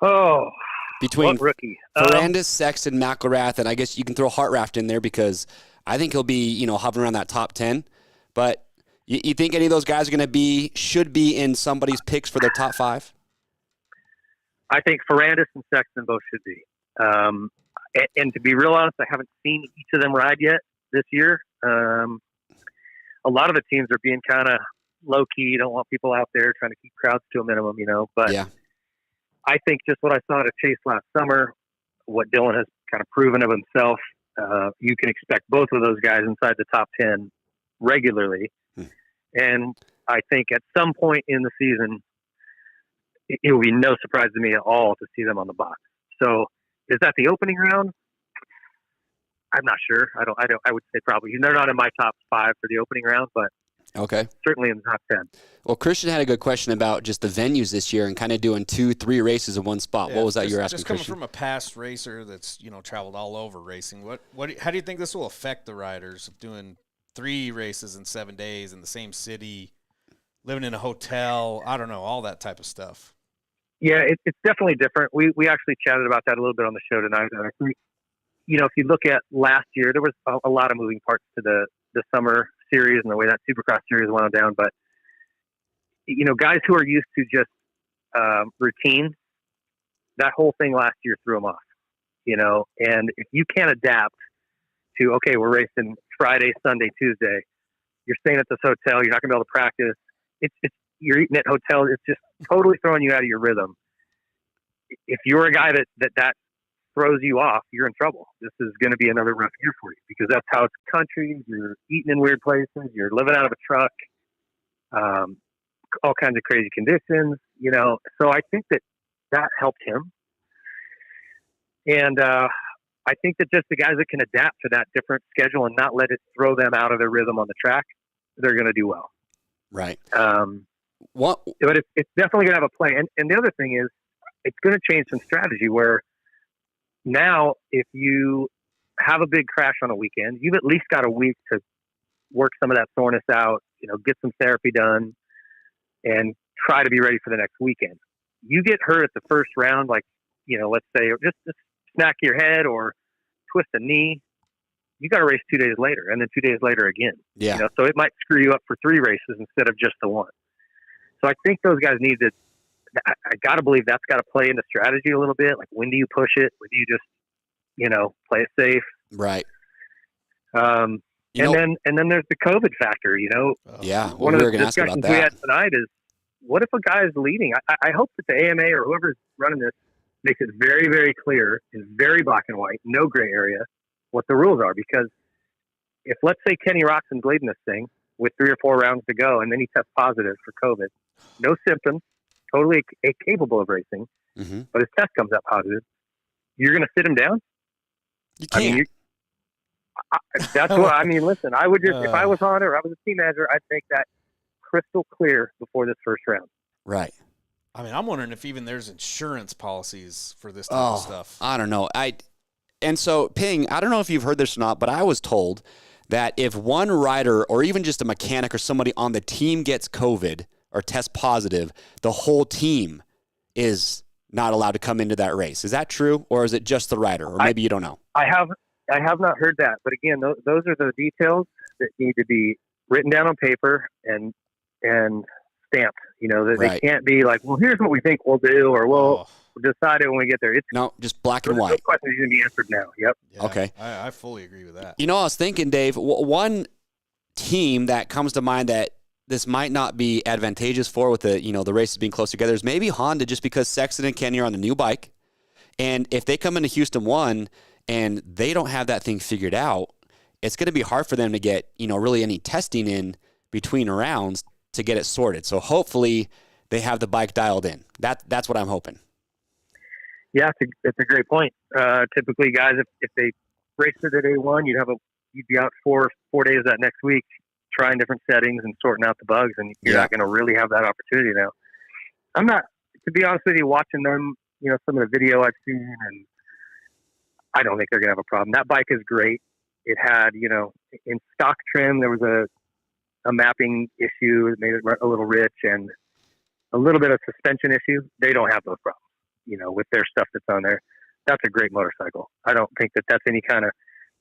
Oh, Between what rookie? Ferrandis, Sexton, McElrath, and I guess you can throw Hartraft in there because I think he'll be, hovering around that top 10. But you think any of those guys should be in somebody's picks for their top 5? I think Ferrandis and Sexton both should be. And to be real honest, I haven't seen each of them ride yet this year. A lot of the teams are being kind of low key. You don't want people out there trying to keep crowds to a minimum, But yeah. I think just what I saw at a Chase last summer, what Dylan has kind of proven of himself, you can expect both of those guys inside the top 10 regularly. And I think at some point in the season, it will be no surprise to me at all to see them on the box. So is that the opening round? I'm not sure. I would say probably. They're not in my top 5 for the opening round, but okay, certainly in the top 10. Well, Christian had a good question about just the venues this year and kind of doing 2-3 races in one spot. Yeah, what was that you were asking, just coming Christian? from a past racer that's traveled all over racing. How do you think this will affect the riders of doing 3 races in 7 days in the same city, living in a hotel? I don't know, all that type of stuff. Yeah, it's definitely different. We actually chatted about that a little bit on the show tonight. And I think, if you look at last year, there was a lot of moving parts to the summer series and the way that Supercross series wound down. But, guys who are used to just routine, that whole thing last year threw them off, And if you can't adapt to, okay, we're racing Friday, Sunday, Tuesday, you're staying at this hotel, you're not going to be able to practice. You're eating at hotels. It's just totally throwing you out of your rhythm. If you're a guy that throws you off, you're in trouble. This is going to be another rough year for you because that's how it's country. You're eating in weird places. You're living out of a truck. All kinds of crazy conditions, So I think that helped him. And I think that just the guys that can adapt to that different schedule and not let it throw them out of their rhythm on the track, they're going to do well. Right. But it's definitely going to have a play. And the other thing is, it's going to change some strategy where now if you have a big crash on a weekend, you've at least got a week to work some of that soreness out, get some therapy done and try to be ready for the next weekend. You get hurt at the first round, like, let's say, or just snack your head or twist a knee. You got to race 2 days later and then 2 days later again. Yeah. So it might screw you up for 3 races instead of just the one. So I think those guys need to, I got to believe that's got to play into strategy a little bit. Like, when do you push it? When do you just, play it safe? Right. And then there's the COVID factor, Yeah. One of the discussions we that. had tonight is, what if a guy is leading? I hope that the AMA or whoever's running this makes it very, very clear and very black and white, no gray area, what the rules are. Because if, let's say, Kenny Roczen's leading this thing with 3 or 4 rounds to go, and then he tests positive for COVID, no symptoms, totally capable of racing, but his test comes out positive, you're going to sit him down? You can't. That's what I mean. Listen, I would just, if I was on it or I was a team manager, I'd make that crystal clear before this first round. Right. I mean, I'm wondering if even there's insurance policies for this type of stuff. I don't know. And so, Ping, I don't know if you've heard this or not, but I was told that if one rider or even just a mechanic or somebody on the team gets COVID or tests positive, the whole team is not allowed to come into that race. Is that true, or is it just the rider, or maybe you don't know? I have not heard that, but again, those are the details that need to be written down on paper and stamped. They can't be like, well, here's what we think we'll do, or we'll decide it when we get there. It's no, just black and those white. questions are going to be answered now. Yep. Yeah, okay. I fully agree with that. I was thinking, Dave, one team that comes to mind that this might not be advantageous for with the races being close together is maybe Honda, just because Sexton and Kenny are on the new bike. And if they come into Houston 1 and they don't have that thing figured out, it's going to be hard for them to get, really any testing in between rounds to get it sorted. So hopefully they have the bike dialed in. That's what I'm hoping. Yeah, it's a great point. Typically, guys, if they raced it at day 1, you'd be out 4 days that next week trying different settings and sorting out the bugs, and you're not going to really have that opportunity now. I'm not, to be honest with you, watching them, some of the video I've seen, and I don't think they're going to have a problem. That bike is great. It had, in stock trim, there was a mapping issue that made it a little rich and a little bit of suspension issue. They don't have those problems, with their stuff that's on there. That's a great motorcycle. I don't think that that's any kind of,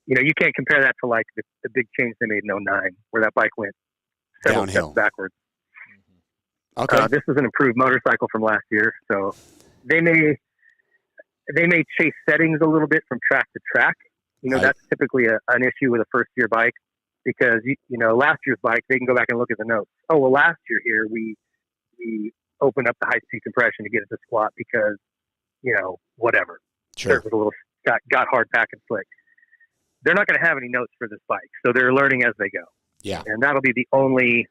you can't compare that to like the big change they made in 09 where that bike went several Downhill. steps backwards. Okay. This is an improved motorcycle from last year. So they may chase settings a little bit from track to track. Right. That's typically an issue with a first year bike because, last year's bike, they can go back and look at the notes. Oh, well, last year here, we opened up the high speed compression to get it to squat because, whatever. Sure. It was a little, got hard back and slick. They're not going to have any notes for this bike. So they're learning as they go. Yeah. And that'll be the only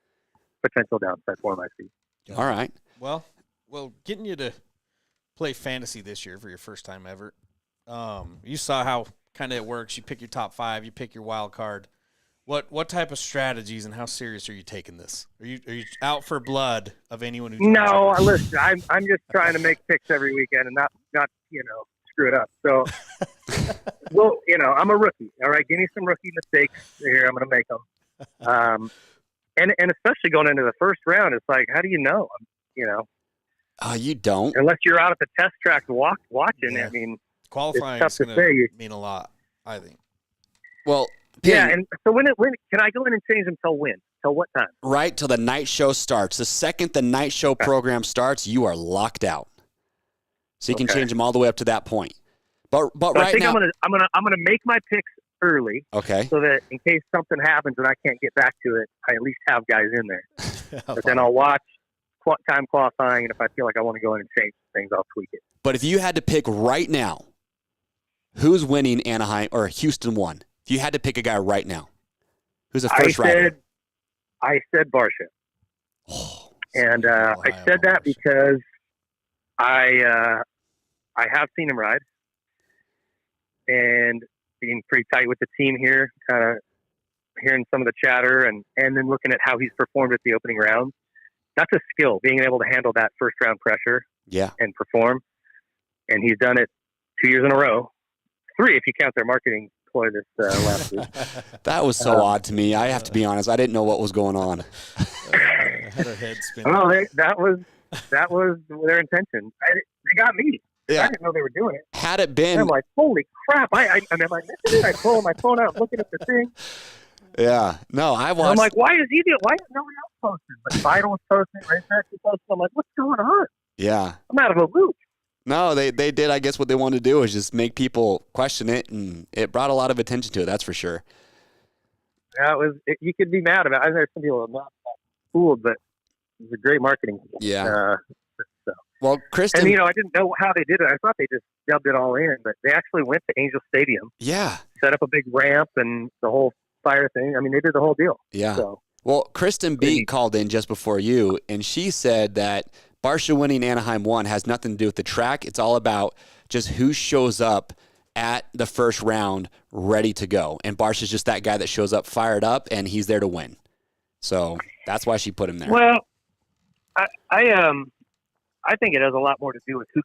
potential downside for them, I see. All right. Well, getting you to play fantasy this year for your first time ever. You saw how kind of it works. You pick your top 5, you pick your wild card. What type of strategies and how serious are you taking this? Are you out for blood of anyone who? No, listen. I'm just trying to make picks every weekend and not screw it up. So, well, I'm a rookie. All right, give me some rookie mistakes here. I'm going to make them. And especially going into the first round, it's like, how do you know? You don't. Unless you're out at the test track watching. Yeah. I mean, qualifying it's is tough to going say. to mean a lot, I think. Well, yeah. And so when can I go in and change them till when? Till what time? Right till the night show starts. The second the night show program starts, you are locked out. So you can change them all the way up to that point. But so right I think now, I'm gonna make my picks early. Okay. So that in case something happens and I can't get back to it, I at least have guys in there. But then I'll watch time qualifying, and if I feel like I want to go in and change things, I'll tweak it. But if you had to pick right now, who's winning Anaheim or Houston 1? If you had to pick a guy right now, who's the first rider? I said Barsha. Oh, and I said that because I have seen him ride, and being pretty tight with the team here, kind of hearing some of the chatter and then looking at how he's performed at the opening round. That's a skill, being able to handle that first round pressure and perform. And he's done it 2 years in a row. 3 if you count their marketing ploy this last week. That was so odd to me. I have to be honest. I didn't know what was going on. I had her head spinning. Well, that was their intention. They got me. Yeah. I didn't know they were doing it. Had it been, and I'm like, holy crap! Am I missing it? I pull my phone out, looking at the thing. Yeah. No, I watched. I'm like, why is he doing? Why is nobody else posting? But Vital was posting, Racetrack was posting. I'm like, what's going on? Yeah. I'm out of a loop. No, they did. I guess what they wanted to do is just make people question it, and it brought a lot of attention to it. That's for sure. Yeah, you could be mad about it. I know some people are not fooled, but it was a great marketing. Yeah. So. Well, Kristen, and I didn't know how they did it. I thought they just dubbed it all in, but they actually went to Angel Stadium. Yeah. Set up a big ramp and the whole fire thing. I mean, they did the whole deal. Yeah. So. Well, Kristen B called in just before you, and she said that Barsha winning Anaheim 1 has nothing to do with the track. It's all about just who shows up at the first round ready to go. And Barsha's just that guy that shows up fired up, and he's there to win. So that's why she put him there. Well, I think it has a lot more to do with who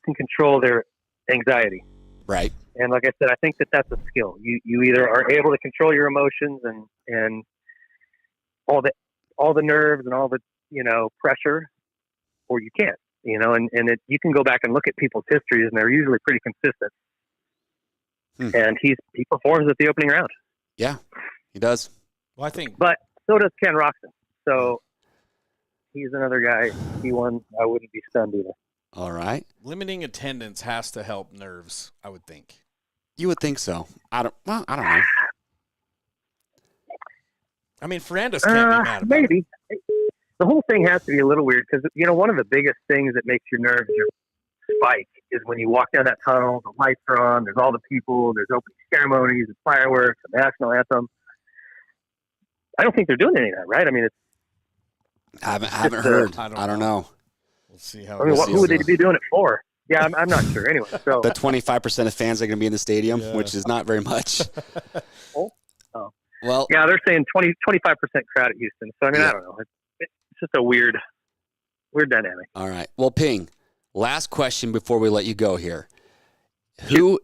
can control their anxiety. Right. And like I said, I think that's a skill. You either are able to control your emotions and all the nerves and all the pressure, or you can't. And you can go back and look at people's histories, and they're usually pretty consistent. And he performs at the opening round. Yeah, he does. Well, I think, but so does Ken Roczen. So he's another guy. He won. I wouldn't be stunned either. All right. Limiting attendance has to help nerves, I would think. You would think so. I don't know. I mean, Ferrandis can't be mad about maybe. it. The whole thing has to be a little weird because, one of the biggest things that makes your nerves spike is when you walk down that tunnel, the lights are on, there's all the people, there's opening ceremonies, and fireworks, the national anthem. I don't think they're doing any of that, right? I mean, I haven't heard. I don't know. We'll see how. Who would they be doing it for? Yeah, I'm not sure. Anyway, so the 25% of fans are going to be in the stadium, which is not very much. Oh. Well, yeah, they're saying 25% crowd at Houston. So I mean, I don't know. It's just a weird dynamic. All right. Well, Ping, last question before we let you go here. Who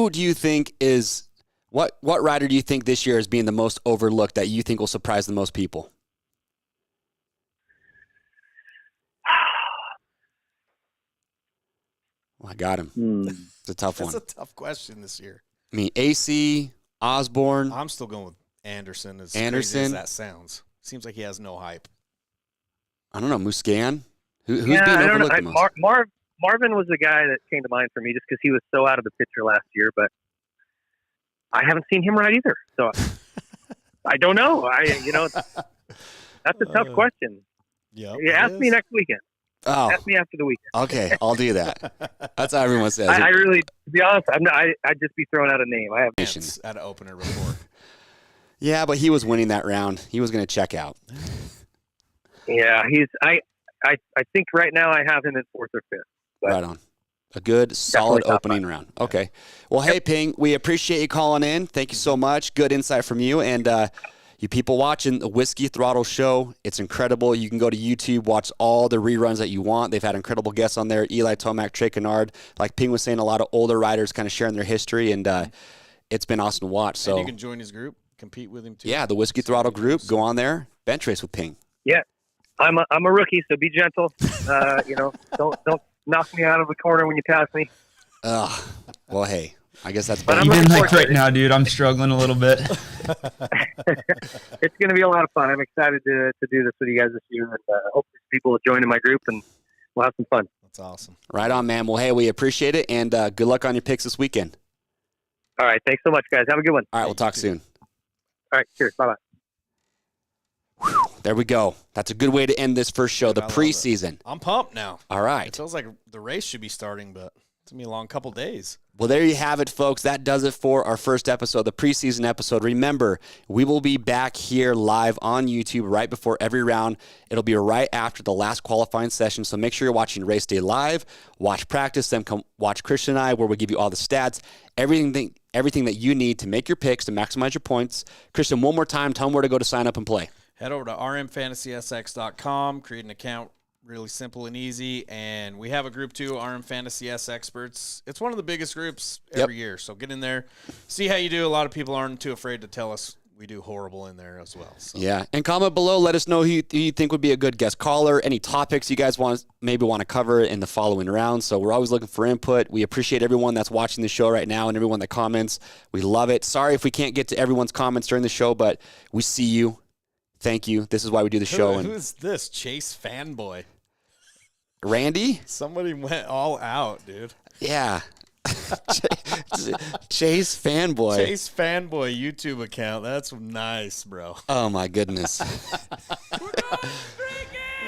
do you think is What rider do you think this year is being the most overlooked that you think will surprise the most people? Well, I got him. It's a tough one. That's a tough question this year. I mean, AC, Osborne. I'm still going with Anderson. As Anderson. crazy as that sounds. Seems like he has no hype. I don't know, Muscan. Who's Yeah, being I don't know. overlooked the most? Marvin was the guy that came to mind for me just because he was so out of the picture last year, but I haven't seen him ride either. So I don't know. That's a tough question. Yeah. Ask me next weekend. Oh, Ask me after the weekend. okay. I'll do that. That's how everyone says I it. really, to be honest, I'd just be throwing out a name. I have. Chance at an opener before. Yeah, but he was winning that round. He was going to check out. Yeah, I think right now I have him in 4th or 5th. But Right on. A good, solid top opening round. Okay. Well, hey, Ping, we appreciate you calling in. Thank you so much. Good insight from you. And you people watching the Whiskey Throttle Show, it's incredible. You can go to YouTube, watch all the reruns that you want. They've had incredible guests on there. Eli Tomac, Trey Kennard. Like Ping was saying, a lot of older riders kind of sharing their history, and it's been awesome to watch. So And you can join his group, compete with him too. yeah, the Whiskey Throttle group, go on there, bench race with Ping. yeah, I'm a rookie, so be gentle. Don't knock me out of the corner when you pass me. Well, hey, I guess that's But better. I'm Even looking like forward right to it. now, dude, I'm struggling a little bit. It's going to be a lot of fun. I'm excited to do this with you guys this year, and hope people will join in my group, and we'll have some fun. That's awesome. Right on, man. Well, hey, we appreciate it, and good luck on your picks this weekend. All right, thanks so much, guys. Have a good one. All right, we'll talk soon. All right, cheers. Bye-bye. There we go. That's a good way to end this first show, the I love it. preseason. I'm pumped now. All It right. feels like the race should be starting, but it's going to be a long couple days. Well, there you have it, folks. That does it for our first episode, the preseason episode. Remember, we will be back here live on YouTube right before every round. It'll be right after the last qualifying session, so make sure you're watching Race Day live, watch practice, then come watch Christian and I, where we give you all the stats, everything that you need to make your picks, to maximize your points. Christian, one more time, tell them where to go to sign up and play. Head over to rmfantasysx.com, create an account, really simple and easy. And we have a group too, RM Fantasy SXperts. It's one of the biggest groups every year. So get in there, see how you do. A lot of people aren't too afraid to tell us we do horrible in there as well. So. Yeah, and comment below. Let us know who you think would be a good guest caller. Any topics you guys want to cover in the following round. So we're always looking for input. We appreciate everyone that's watching the show right now and everyone that comments. We love it. Sorry if we can't get to everyone's comments during the show, but we see you. Thank you. This is why we do the show. Who And is this? Chase Fanboy. Randy? Somebody went all out, dude. Yeah. Chase Fanboy. Chase Fanboy YouTube account. That's nice, bro. Oh, my goodness.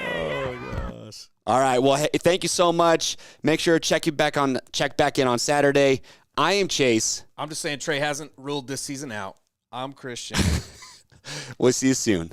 Oh, gosh. All right. Well, hey, thank you so much. Make sure to check back in on Saturday. I am Chase. I'm just saying Trey hasn't ruled this season out. I'm Christian. We'll see you soon.